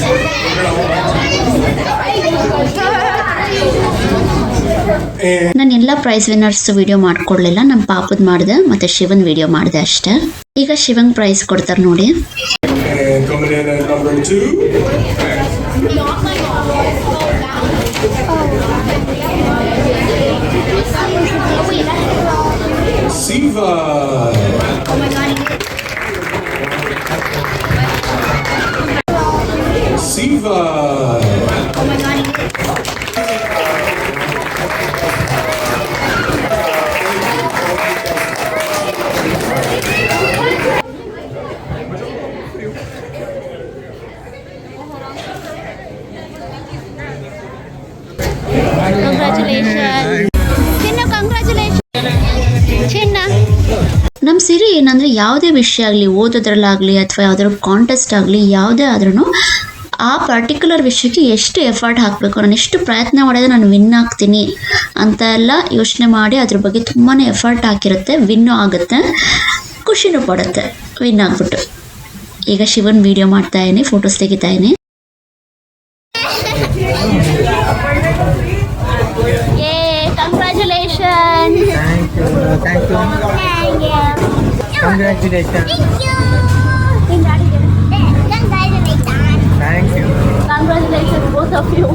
And ನಾನು ಎಲ್ಲ ಪ್ರೈಸ್ ವಿನ್ನರ್ಸ್ ವಿಡಿಯೋ ಮಾಡ್ಕೊಡ್ಲಿಲ್ಲ, ನಮ್ಮ ಪಾಪದ್ ಮಾಡಿದೆ ಮತ್ತು ಶಿವನ್ ವಿಡಿಯೋ ಮಾಡಿದೆ ಅಷ್ಟೇ. ಈಗ ಶಿವಂಗ್ ಪ್ರೈಸ್ ಕೊಡ್ತಾರೆ ನೋಡಿ. coming in at number 2, Siva. Siva. ನಮ್ಮ ಸಿರಿ ಏನಂದರೆ ಯಾವುದೇ ವಿಷಯ ಆಗಲಿ, ಓದೋದ್ರಲ್ಲಾಗಲಿ ಅಥವಾ ಯಾವುದಾದ್ರು ಕಾಂಟೆಸ್ಟ್ ಆಗಲಿ, ಯಾವುದೇ ಆದ್ರೂ ಆ ಪರ್ಟಿಕ್ಯುಲರ್ ವಿಷಯಕ್ಕೆ ಎಷ್ಟು ಎಫರ್ಟ್ ಹಾಕಬೇಕು, ನಾನು ಎಷ್ಟು ಪ್ರಯತ್ನ ಮಾಡಿದ್ರೆ ನಾನು ವಿನ್ ಆಗ್ತೀನಿ ಅಂತ ಎಲ್ಲ ಯೋಚನೆ ಮಾಡಿ ಅದ್ರ ಬಗ್ಗೆ ತುಂಬಾ ಎಫರ್ಟ್ ಹಾಕಿರುತ್ತೆ. ವಿನ್ನು ಆಗುತ್ತೆ, ಖುಷಿನೂ ಪಡುತ್ತೆ ವಿನ್ ಆಗ್ಬಿಟ್ಟು. ಈಗ ಶಿವನ್ ವಿಡಿಯೋ ಮಾಡ್ತಾ ಇದ್ದೀನಿ, ಫೋಟೋಸ್ ತೆಗಿತಾ ಇದ್ದೀನಿ. Thank you. Thank you. Congratulations. Thank you. Congratulations, both of you.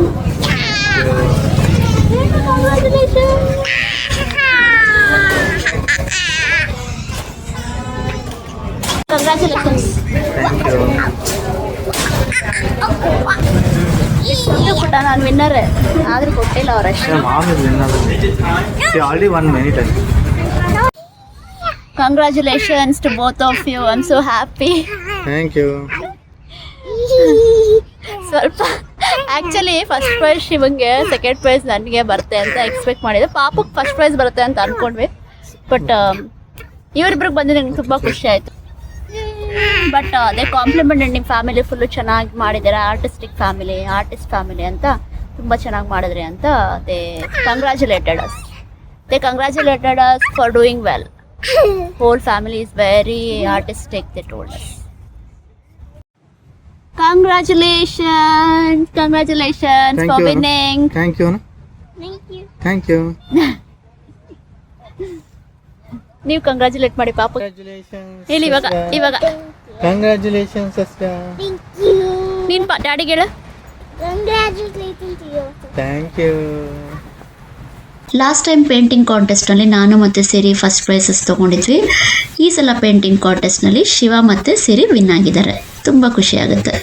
Congratulations. Congratulations. Thank you. ಇದು ಕೂಡ ನಾನು ವಿನ್ನರ್ ಆದರೂ ಕೊಟ್ಟಿಲ್ಲ ಅವರಷ್ಟು. Your mom is winner. She already won many times. Congratulations to both of you. I'm so happy. Thank you. ಸ್ವಲ್ಪ actually first prize ಶಿವಂಗೆ, second prize ನನಗೆ ಬರುತ್ತೆ ಅಂತ ಎಕ್ಸ್ಪೆಕ್ಟ್ ಮಾಡಿದ್ದೆ. ಪಾಪಕ್ಕೆ ಫಸ್ಟ್ ಪ್ರೈಸ್ ಬರುತ್ತೆ ಅಂತ ಅಂದ್ಕೊಂಡ್ವಿ, ಬಟ್ ಇವರಿಬ್ರಿಗೆ ಬಂದಿದ್ದು ನಂಗೆ ತುಂಬ ಖುಷಿ ಆಯಿತು. ಬಟ್ ಅದೇ ಕಾಂಪ್ಲಿಮೆಂಟ್, ನಿಮ್ಮ ಫ್ಯಾಮಿಲಿ ಫುಲ್ಲು ಚೆನ್ನಾಗಿ ಮಾಡಿದ್ದಾರೆ, ಆರ್ಟಿಸ್ಟ್ ಫ್ಯಾಮಿಲಿ ಅಂತ ತುಂಬ ಚೆನ್ನಾಗಿ ಮಾಡಿದ್ರಿ ಅಂತ they congratulated us for doing well. Whole family is very artistic, they told us. Congratulations Thank for you. winning. Thank you. Thank you. ನೀವು ಕಂಗ್ರ್ಯಾಚುಲೇಟ್ ಮಾಡಿ ಪಾಪ. Congratulations. ಹೇಳಿ ಇವಾಗ Congratulations, Saskia. ನೀನು ಡ್ಯಾಡಿಗೆ ಹೇಳು. Congratulations to you. Thank you. Last time painting ಕಾಂಟೆಸ್ಟ್ನಲ್ಲಿ ನಾನು ಮತ್ತು ಸಿರಿ ಫಸ್ಟ್ ಪ್ರೈಸಸ್ ತೊಗೊಂಡಿದ್ವಿ. ಈ ಸಲ ಪೇಂಟಿಂಗ್ ಕಾಂಟೆಸ್ಟ್ನಲ್ಲಿ ಶಿವ ಮತ್ತು ಸಿರಿ ವಿನ್ ಆಗಿದ್ದಾರೆ. ತುಂಬ ಖುಷಿಯಾಗುತ್ತೆ.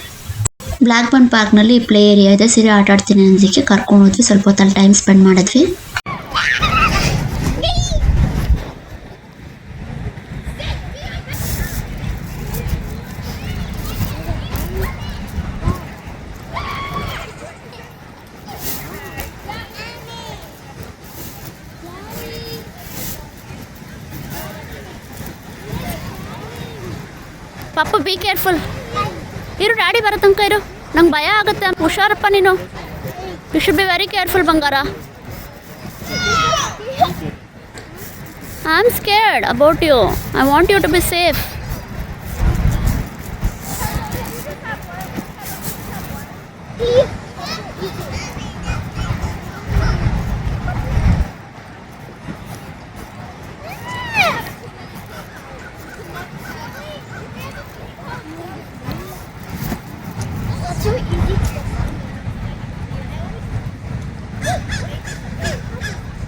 ಬ್ಲ್ಯಾಕ್ ಬನ್ ಪಾರ್ಕ್ನಲ್ಲಿ ಪ್ಲೇ ಏರಿಯಾ ಇದೆ, ಸಿರಿ ಆಟ ಆಡ್ತೀನಿ ಅನ್ನೋದಕ್ಕೆ ಕರ್ಕೊಂಡು ಹೋದ್ವಿ. ಸ್ವಲ್ಪ ಹೊತ್ತಲ್ಲಿ ಟೈಮ್ ಸ್ಪೆಂಡ್ ಮಾಡಿದ್ವಿ. ಪಾಪ ಬಿ ಕೇರ್ಫುಲ್ ಇರು, ಡ್ಯಾಡಿ ಬರೋ ತನಕ ಇರು, ನಂಗೆ ಭಯ ಆಗುತ್ತೆ. ಹುಷಾರಪ್ಪ ನೀನು, you should be very careful ಬಂಗಾರ. I am scared about you, I want you to be safe.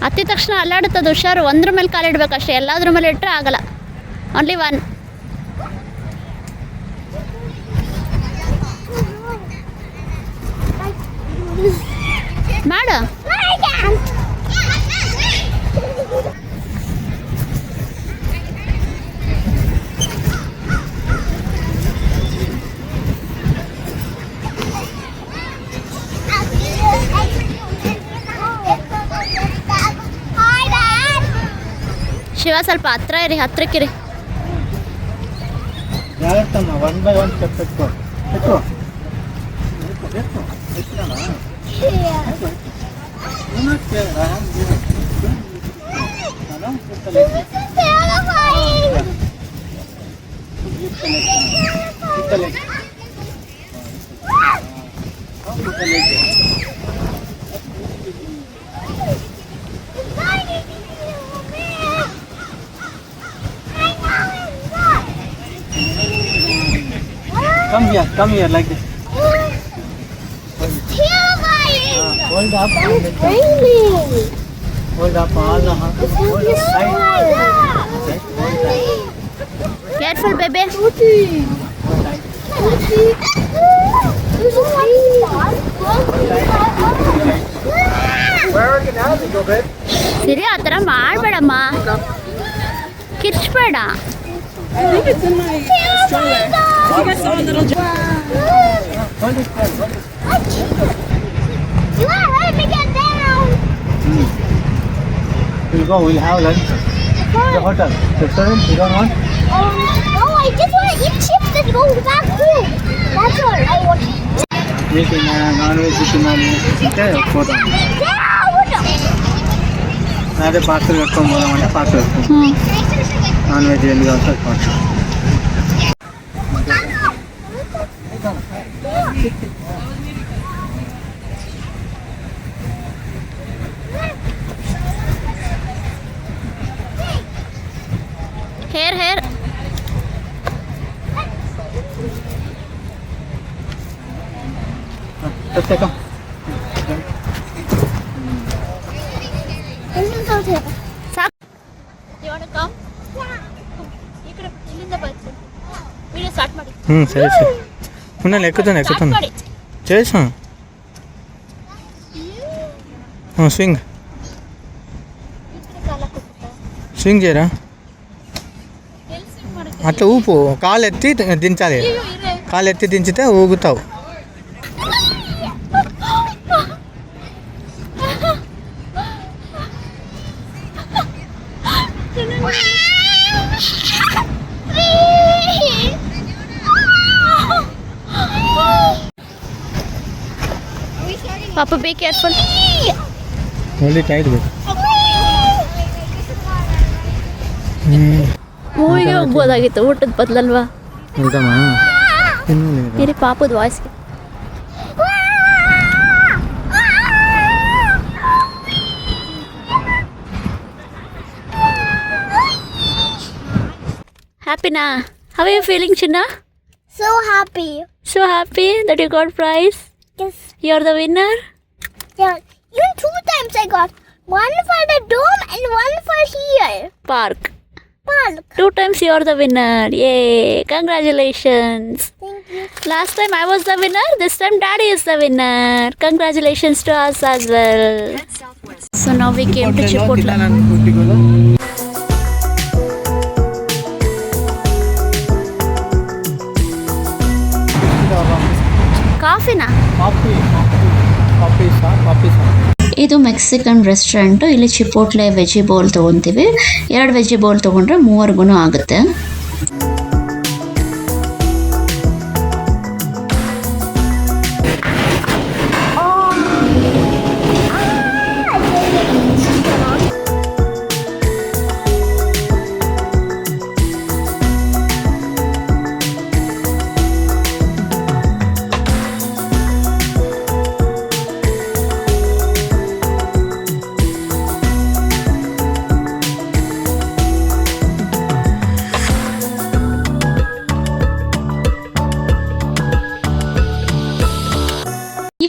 ಹತ್ತಿದ ತಕ್ಷಣ ಅಲ್ಲಾಡುತ್ತದೆ, ಹುಷಾರು. ಒಂದ್ರ ಮೇಲೆ ಕಾಲಿಡ್ಬೇಕಷ್ಟೇ, ಎಲ್ಲಾದ್ರ ಮೇಲೆ ಇಟ್ಟರೆ ಆಗಲ್ಲ. Only one. ಮಾಡ. ಶಿವ ಸ್ವಲ್ಪ ಹತ್ರ ಇರಿ, ಹತ್ರಕ್ಕಿರಿ. ಯಾವತ್ತಮ್ಮ 1 by 1 ಸ್ಟೆಪ್ ಎತ್ಕೋ. Come here, like this. Hold up. Hold up all the hands. Hold up tight. Careful baby. Siri ಆ ಥರ ಮಾಡಬೇಡಮ್ಮ, ಕಿರ್ಚ್ಬೇಡ. We'll go. We'll have lunch. The hotel. Restaurant. You don't want? No, I just want to eat chips and go back home. That's all I want. Meeting non-veg ತಿಂತೆ photo. ಅದೇ parcel ಕಟ್ಕೊಂಡು ಹೋಗೋಣ. Parcel non-veg ಎಲ್ಲಿಗೆ ಅಂತ parcel. Here Let's take them. ಸಾಕು. You want to come? ಈ ಕಡೆ ಇಲ್ಲಿಂದ ಬರ್ತೀನಿ. ವಿಡಿಯೋ ಸ್ಟಾರ್ಟ್ ಮಾಡಿ. ಸರಿ ಪುನಃ ఎక్కుతాను ಸ್ಟಾರ್ಟ್ ಮಾಡಿ. చేసా స్వింగ్ స్వింగ్ చేయరా అట్లా ఊపు కాలు ఎత్తి దించాలి కాలు ఎత్తి దించితే ఊగుతావు Papa, be careful. Only tight ಬೇಕು ಮೂವಿಗೆ ಹೋಗ್ಬೋದಾಗಿತ್ತು ಊಟದ ಬದಲಲ್ವಾ. ಹೌದಮ್ಮ ಇರಿ ಪಾಪದ ವಾಯ್ಸ್ಗೆ. ಹ್ಯಾಪಿನಾ? How are you feeling, Chinna? So happy. So happy that you got prize. Yes. You're the winner. Yeah. Even 2 times I got. One for the dome and one for here. Park. 2 times you're the winner. Yay! Congratulations. Thank you. Last time I was the winner. This time Daddy is the winner. Congratulations to us as well. So now we came to Chipotle. ಕಾಫಿನಾ? ಇದು Mexican restaurant. ಇಲ್ಲಿ ಚಿಪೋಟ್ಲೆ veggie bowl ತೊಗೊತೀವಿ. 2 veggie bowl ತೊಗೊಂಡ್ರೆ 3 ಆಗುತ್ತೆ.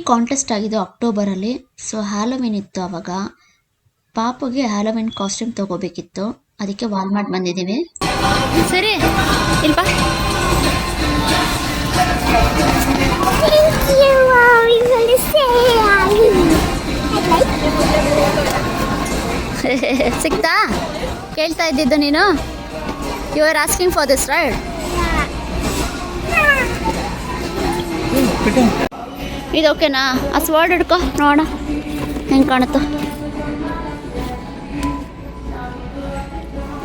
Contest ಆಗಿದ್ದು ಅಕ್ಟೋಬರಲ್ಲಿ. So Halloween ಇತ್ತು ಅವಾಗ. ಪಾಪುಗೆ Halloween costume ತಗೋಬೇಕಿತ್ತು, ಅದಕ್ಕೆ Walmart ಬಂದಿದ್ದೀವಿ. ಸರಿ ಇಲ್ವಾ? Thank you, Mommy, for the sale. ಸಿಕ್ತಾ? ಕೇಳ್ತಾ ಇದ್ದಿದ್ದು ನೀನು? You are asking for this right? ಇದು ಓಕೆನಾ? ಆ ಸ್ವರ್ಡ್ ಹಿಡ್ಕೊ ನೋಡೋಣ ಹೆಂಗೆ ಕಾಣುತ್ತೋ.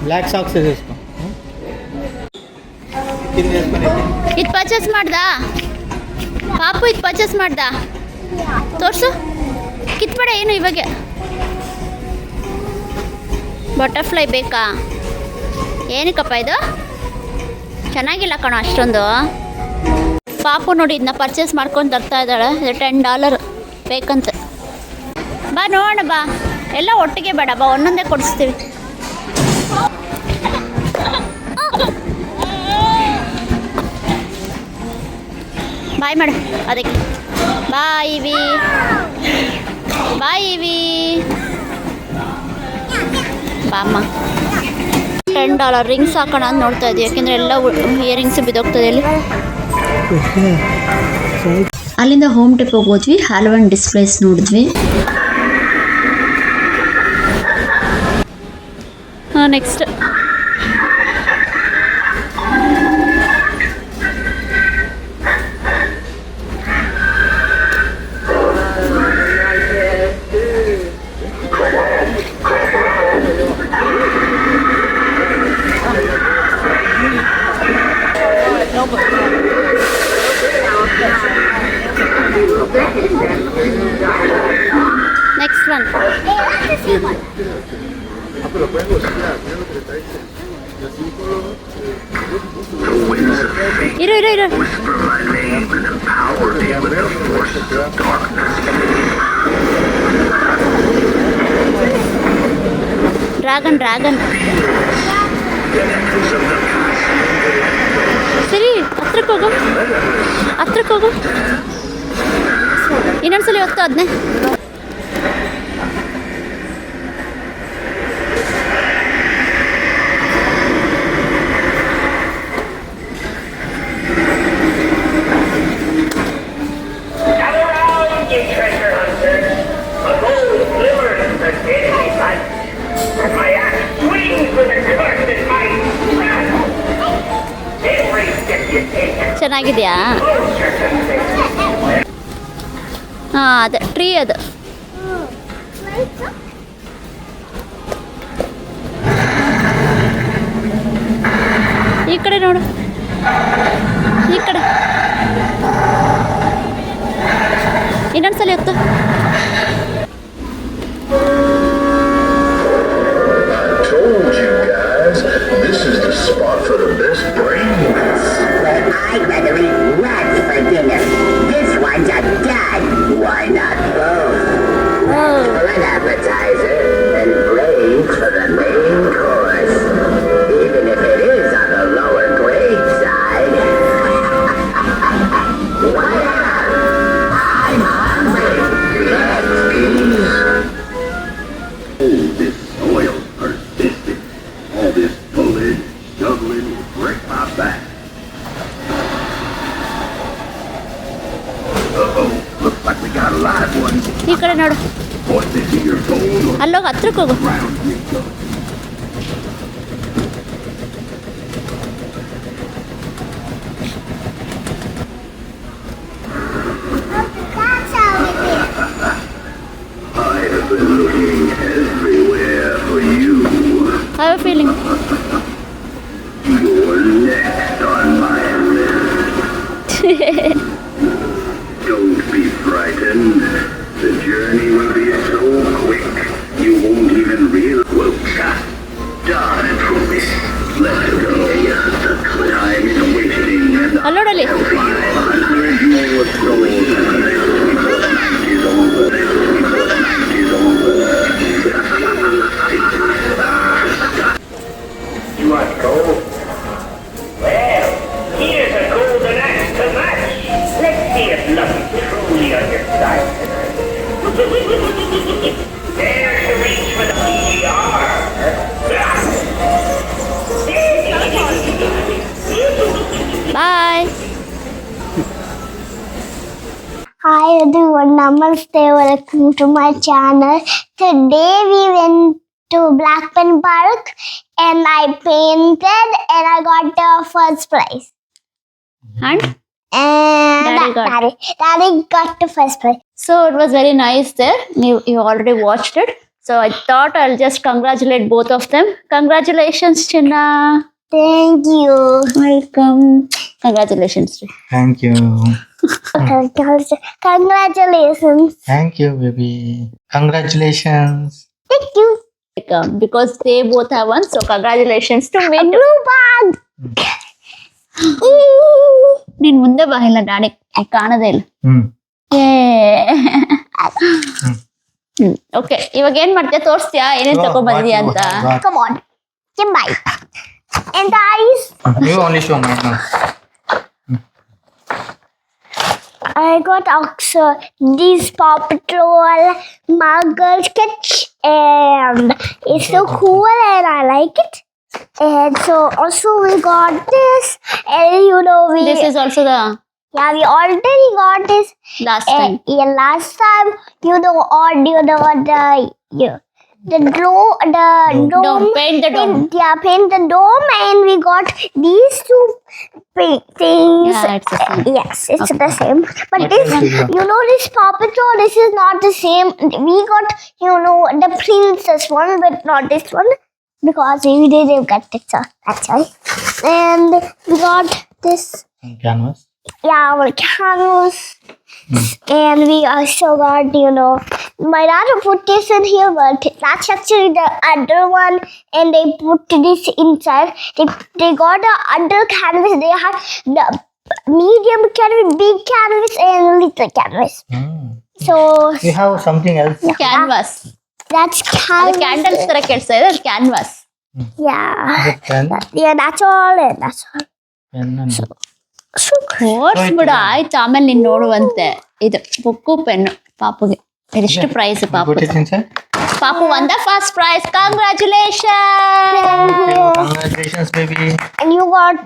ಬ್ಲ್ಯಾಕ್ ಸಾಕ್ಸ್ ಇದೆ इसको ಇದು ಪರ್ಚೇಸ್ ಮಾಡ್ದಾ ಪಾಪು? ಇದು ಪರ್ಚೇಸ್ ಮಾಡ್ದಾ? ತೋರಿಸು. ಕಿತ್ಬೇಡ ಏನು ಇವಾಗ. ಬಟರ್ಫ್ಲೈ ಬೇಕಾ? ಏನಕ್ಕಪ್ಪ ಇದು? ಚೆನ್ನಾಗಿಲ್ಲ ಕಣೋ ಅಷ್ಟೊಂದು. ಪಾಪು ನೋಡಿ ಇದನ್ನ ಪರ್ಚೇಸ್ ಮಾಡ್ಕೊಂಡು ತರ್ತಾ ಇದ್ದಾಳೆ. ಇದು $10 ಬೇಕಂತ. ಬಾ ನೋಡೋಣ ಬಾ. ಎಲ್ಲ ಒಟ್ಟಿಗೆ ಬೇಡ ಬಾ, ಒಂದೊಂದೇ ಕೊಡಿಸ್ತೀವಿ. ಬಾಯ್ ಮಾಡು ಅದಕ್ಕೆ. ಬಾಯ್ ಇವಿ, ಬಾಯ್ ಇವಿ. ಬಾಮ್ಮ. $10 ರಿಂಗ್ಸ್ ಹಾಕೋಣ ಅಂತ ನೋಡ್ತಾ ಇದ್ದೀವಿ, ಯಾಕೆಂದರೆ ಎಲ್ಲ ಇಯರಿಂಗ್ಸ್ ಬಿದ್ದೋಗ್ತದೆ ಇಲ್ಲಿ. ಅಲ್ಲಿಂದ ಹೋಮ್ ಡಿಪೋಗೆ ಹೋದ್ವಿ. ಹಲವಾರು ಡಿಸ್ಪ್ಲೇಸ್ ನೋಡಿದ್ವಿ. ಹಾಂ, ನೆಕ್ಸ್ಟ್ ನೆಕ್ಸ್ಟ್ ಒನ್. ಇರು ಇರು ಇರು. Dragon dragon. ಸರಿ, ಹತ್ರಕ್ಕೆ ಹೋಗು, ಹತ್ರಕ್ಕೆ ಹೋಗು. ಇನ್ನೊಂದ್ಸಲಿ ಹೊತ್ತು ಅದನ್ನೇ. ಚೆನ್ನಾಗಿದೆಯಾ? ಹಾಂ, ಅದೇ ಟ್ರೀ ಅದು. ಈ ಕಡೆ ನೋಡು, ಈ ಕಡೆ. ಇನ್ನೊಂದ್ಸಲ ಹೊತ್ತು. This is the spot for the best brains. But I'd rather eat rats for dinner. This one's a dud. Why not both? For an appetizer and brains for the main course. Even if it is on the lower grade side. Why not? I'm hungry. Let's eat. Oh, this soil persisted. All this foliage struggling to break my back. Uh-oh, looks like we got a live one. ಈ ಕಡೆ ನೋಡು. Point this here gold ಅಲ್ಲೋಗಿ ಹತ್ರಕ್ಕೆ ಹೋಗು. around me. That's how it is. I have been looking everywhere for you. How are you feeling? You're next on my list. Don't be frightened. The journey will be so quick, you won't even realize. Well, done it for me. Let's go. The time is wasting and ಅಲ್ಲೋಡಲ್ಲಿ. 500 more souls before the night is over. Before the night is over. You want gold? Well, here's a golden axe to match. Let's see if luck is truly on your side tonight. Dare to reach for the PGR. Bye. Hi everyone, namaste, welcome to my channel. Today we went to Blackpen Park and I painted and I got the first prize. And And Daddy got the first prize. so it was very nice there. You already watched it. So I thought I'll just congratulate both of them. Congratulations, Chinna. Thank you. Welcome. Congratulations. Thank you. Congratulations. Thank you, baby. Congratulations. Thank you. Because they both have won. So congratulations to win. Blue bag. ನೀನ್ ಮುಂದೆ ಬಾ ಇಲ್ಲ daddy ಕಾಣದೇ ಇಲ್ಲ. Okay, ಇವಾಗ ಏನ್ ಮಾಡ್ತೀಯ ತೋರಿಸ್ತೀಯಾ ಏನೇನ್ ತಗೊಂಡ್ ಬಂದಿದ್ಯಾ ಅಂತ? Come on. Come by. And guys, You only show mine now. I got also this Paw Patrol Marvel sketch and it's so cool and I like it. And so also we got this and you know This is also the we already got this last time. yeah, last time the dome Paint the dome. paint the dome and we got these two things. Yeah, it's the same. Yes, it's the same. But What this, else is there? this Paw Patrol, this is not the same. We got, the princess one, but not this one. Because we didn't get it, so that's why. And we got this, Canvas. our canvas. And we also got, my dad put this in here, but that's actually the other one. And they put this inside. They got the other canvas. They had the medium canvas, big canvas, and little canvas. So We have something else. Canvas. that's ಅದು canvas. Candles ತರ ಕೆಡ್ಸ್ತಾ ಇದೆ, canvas. Yeah. The pen. Yeah, that's all. And that's all. Pen and So cool. ಓಡ್ಸ್ಬಿಡ ಆಯ್ತು, ಆಮೇಲೆ ನೀನ್ ನೋಡುವಂತೆ. ಇದು book pen ಪಾಪುಗೆ. ಇದಿಷ್ಟು ಪ್ರೈಸ್ put ಪಾಪು. it inside. ಪಾಪು won the first prize. Congratulations. Congratulations, baby. And you got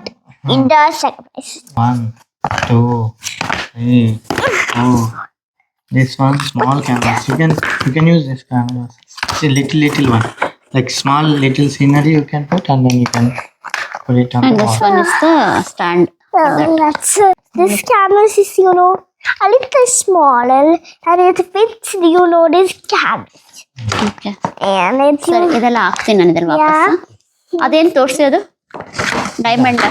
in the second place. 1, 2, 3, 4. This one small canvas. You can use this canvas. It's a little one. Like small little scenery you can put and then you can put it on And the this wall. one is the stand. That's this canvas is a little smaller and it fits this canvas. Okay. And it's ಸರಿ, ಇದೆಲ್ಲ ಹಾಕ್ತೀನಿ ನಾನು ಇದ್ರಲ್ಲಿ ವಾಪಸ್. ಅದೇನ್ ತೋರಿಸಿ ಅದು? Diamond.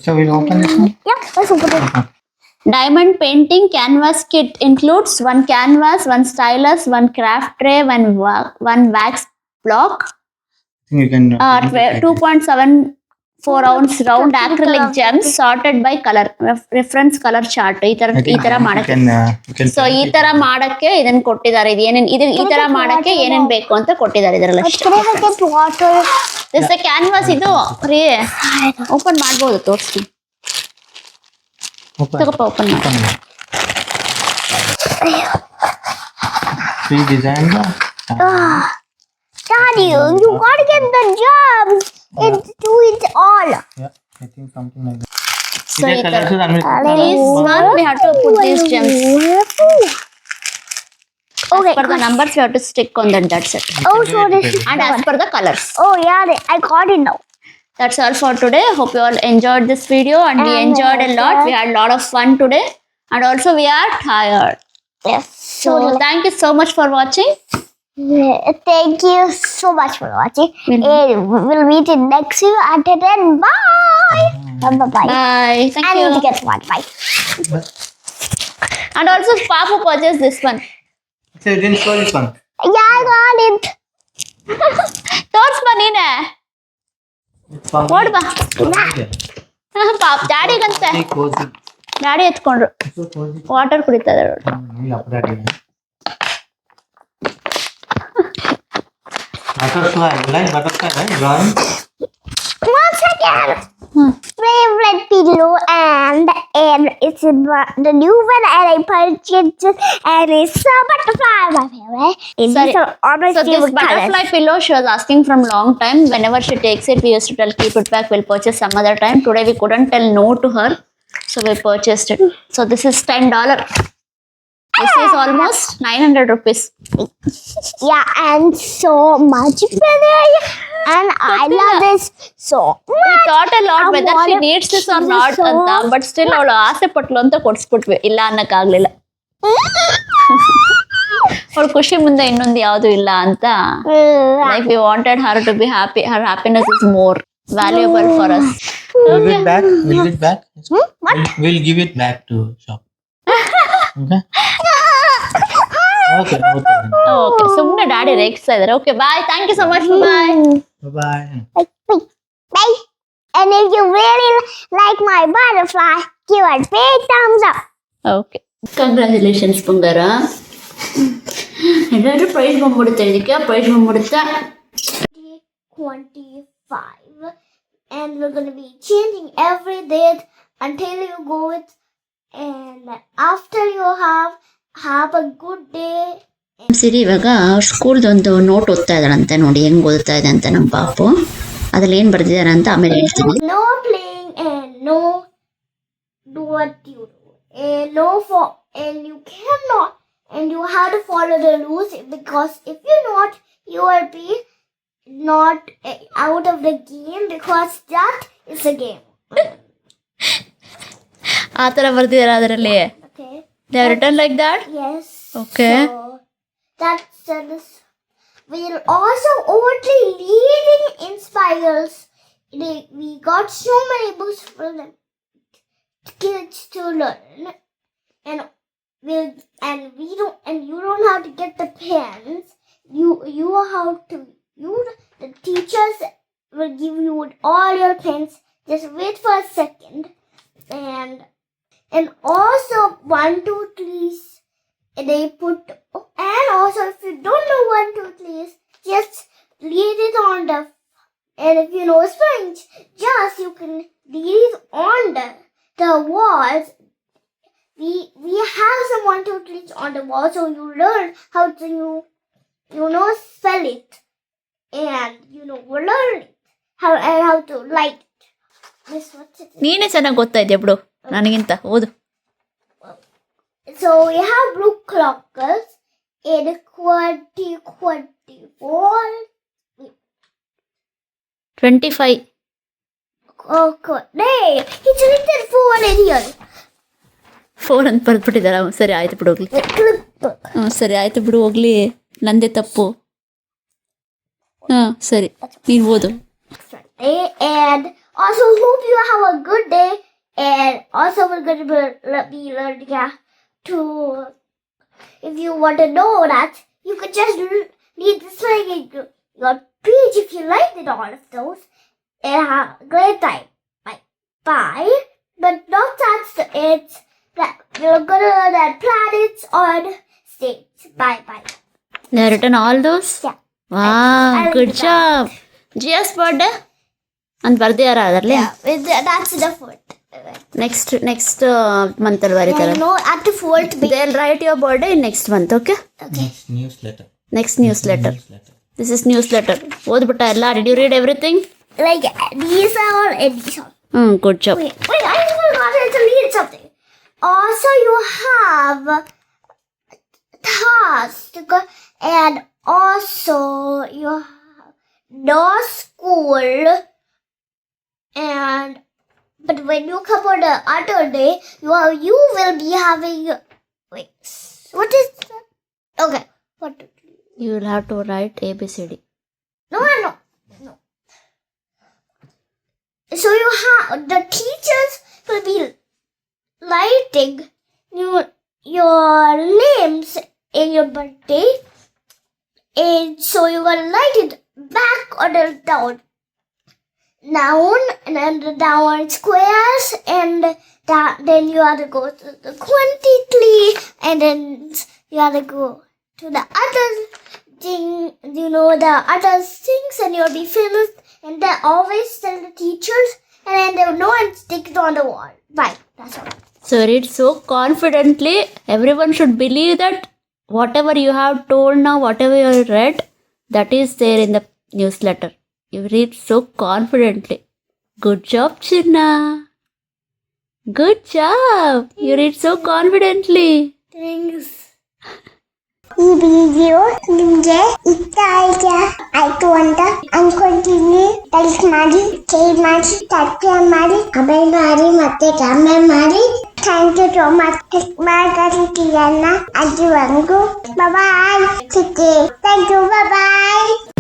So we'll open this one. let's open it. Diamond painting canvas kit includes one canvas, one stylus, one craft tray, one wax block, I think you can. 2.74 ounce round acrylic gems sorted by color, reference color chart. ಈ ತರ ಮಾಡಕ್ಕೆ. So ಈ ತರ ಮಾಡಕ್ಕೆ ಇದನ್ನ ಕೊಟ್ಟಿದ್ದಾರೆ. ಈ ತರ ಮಾಡಕ್ಕೆ ಏನೇನ್ ಬೇಕು ಅಂತ ಕೊಟ್ಟಿದ್ದಾರೆ ಇದರಲ್ಲಿ. Can I get water? This canvas ಇದು ಓಪನ್ ಮಾಡ್ಬೋದು, ತೋರಿಸ್ತೀನಿ. ತಗೋಪ ಓಪನ್ ಮಾಡಿ. Free design. Daddy, you gotta get the jobs and do it all. Yeah, I think something like that. So Is there colors and this one we have to put these gems. Okay. As per the numbers we have to stick on that. That's it. Oh, so this is And as per the colors. Oh yeah, I got it now. That's all for today. Hope you all enjoyed this video and we enjoyed a lot. We had a lot of fun today and also we are tired. Yes. So thank you so much for watching. Thank you so much for watching. We'll meet in next video. Until then, bye. Bye. Bye. Thank I you. need to get one. Bye. And also Papu purchased this one. So you didn't show this one. Yeah, I got it. Thoughts banine. What ba? Paap daddy gante. Cozy. Daddy ಎತ್ಕೊಂಡ್ರು. So cozy. Water ಕುಡಿತಾ ಇದ್ದಾರೆ. Butterfly, you like butterfly, right? Drawing? One second. Favorite pillow and it's the new one and I purchased it and it's a butterfly, my favorite. It's Sorry. all my So this favorite butterfly colors. pillow she was asking from long time. Whenever she takes it, we used to tell keep it back. We'll purchase some other time. Today we couldn't tell no to her, so we purchased it. So this is $10. This is almost 900 rupees. Yeah, and so much better. And I love this so We much. thought a lot I whether she wanna- needs this or this is not so- ಅಂತ but still ಅವಳು ಆಸೆ ಪಟ್ಲು ಅಂತ ಕೊಡ್ಸ್ಬಿಟ್ವಿ ಇಲ್ಲ ಅನ್ನಕ್ಕಾಗ್ಲಿಲ್ಲ. ಅವಳ ಖುಷಿ ಮುಂದೆ ಇನ್ನೊಂದು ಯಾವ್ದು ಇಲ್ಲ ಅಂತ like we wanted her to be happy. Her happiness is more valuable for us. We'll give it back. We'll give it back. We'll give it back to shop. Okay. Okay. Okay ಸುಮ್ಮನೆ daddy ರೇಗಿಸ್ತಾ ಇದಾರೆ. Okay bye, thank you so much, bye. Bye. Bye. And if you really like my butterfly, give it a big thumbs up. Okay congratulations ಬಂಗಾರ. ಏನಾದ್ರು price ಬಂದ್ಬಿಡುತ್ತೆ, ಇದಕ್ಕೆ price ಬಂದ್ಬಿಡುತ್ತೆ. 25, and we're going to be changing every date until you go it, and after you have a good day. ಸಿರಿ ಇವಾಗ ಸ್ಕೂಲ್ದೊಂದು note ಓದ್ತಾ ಇದ್ದಾರಂತೆ, ನೋಡಿ ಹೆಂಗ್ ಓದ್ತಾ ಇದೆ ಅಂತ ನಮ್ಮ ಪಾಪು. ಅದ್ರಲ್ಲಿ ಏನ್ ಬರ್ದಿದ್ದಾರೆ ಅಂತ ಆಮೇಲೆ ಹೇಳ್ತೀನಿ. No playing and no do what you do, and no for, and you cannot, and you have to follow the rules, because if you not, you will be not out of the game, because that is a game. ಆ ಥರ ಬರ್ದಿದ್ದಾರೆ ಅದರಲ್ಲಿ. Okay. They have written like that? Yes. Okay. So that's this. We're also only leading inspires. We got so many books for the kids to learn, and you don't have to get the pens. You have to. The teachers will give you all your pens. Just wait for a second, and also 1, 2, 3. They put, and also if you don't know 1, 2, 3, just read it on the, and if you know French, just you can read it on the walls. We have some 1, 2, 3 on the wall, so you learn how to spell it, and learn it how to like it. This what's it? ನೀನೇ ಚೆನ್ನಾಗಿ ಗೊತ್ತಾ ಇದೆಯಾ ಬಿಡು ನನಗಿಂತ, ಓದು. So we have blue clockers in 2024. 25. Oh, good. Hey, it's written 4 in here. 4 ಅಂತ ಬರ್ದ್ಬಿಟ್ಟಿದಾರ. ಸರಿ ಆಯ್ತು ಬಿಡು ಹೋಗ್ಲಿ. ಹ್ಞೂ ಸರಿ ಆಯ್ತು ಬಿಡು ಹೋಗ್ಲಿ, ನಂದೇ ತಪ್ಪು. ಹಾಂ ಸರಿ, ನೀನು ಓದು. And also hope you have a good day. And also we're going to be learning to, if you want to know that, you could just read this like your page if you liked it, all of those. And have a great time. Bye. But not that it's that we're going to learn that planets on stage. Bye. They have written all those? Yeah. Wow, I good did job. GS birthday ಅಂತ ಬರ್ದಿಯಾರ ಅದರಲ್ಲಿ? That's the fourth. Next month ಅಲ್ಲಿ ಬರೀತಾರೆ. At the fourth. They'll write your birthday in next month, okay? Next newsletter. Next newsletter. This is newsletter. ಓದ್ಬಿಟ್ಟ ಎಲ್ಲ? Did you read everything? Like these are all and these are. Good job. Wait, I forgot to read something. Also, you have task, and also you have no school, and but when you come on the other day, you will be having. Wait, what is that? Okay, what? You will have to write ABCD. No. So you have the teachers will be writing your names in your birthday, and so you're gonna write it back on the down, and then the down squares, and then you have to go to the quantity, and then you have to go to the other thing, the other things, and you'll be finished. And they always tell the teachers, and then they will know and stick it on the wall. Bye. That's all. So read so confidently. Everyone should believe that whatever you have told now, whatever you have read, that is there in the newsletter. You read so confidently. Good job, Chinna. Good job. You read so confidently. Thanks. ಈ video ನಿಮ್ಗೆ ಇಷ್ಟ ಆಯ್ತು ಅಂತ ಅನ್ಕೊಂತೀನಿ. Like ಮಾಡಿ, share ಮಾಡಿ, subscribe ಮಾಡಿ, comment ಮಾಡಿ, ಮತ್ತೆ ಕಮೆಂಟ್ ಮಾಡಿ. Thank you so much. ಮಾಡ್ತಿದ್ದೀರನ್ನ ಅಲ್ಲಿವರೆಗೂ ಬಾಯ್. Thank you. ಬಾಯ್.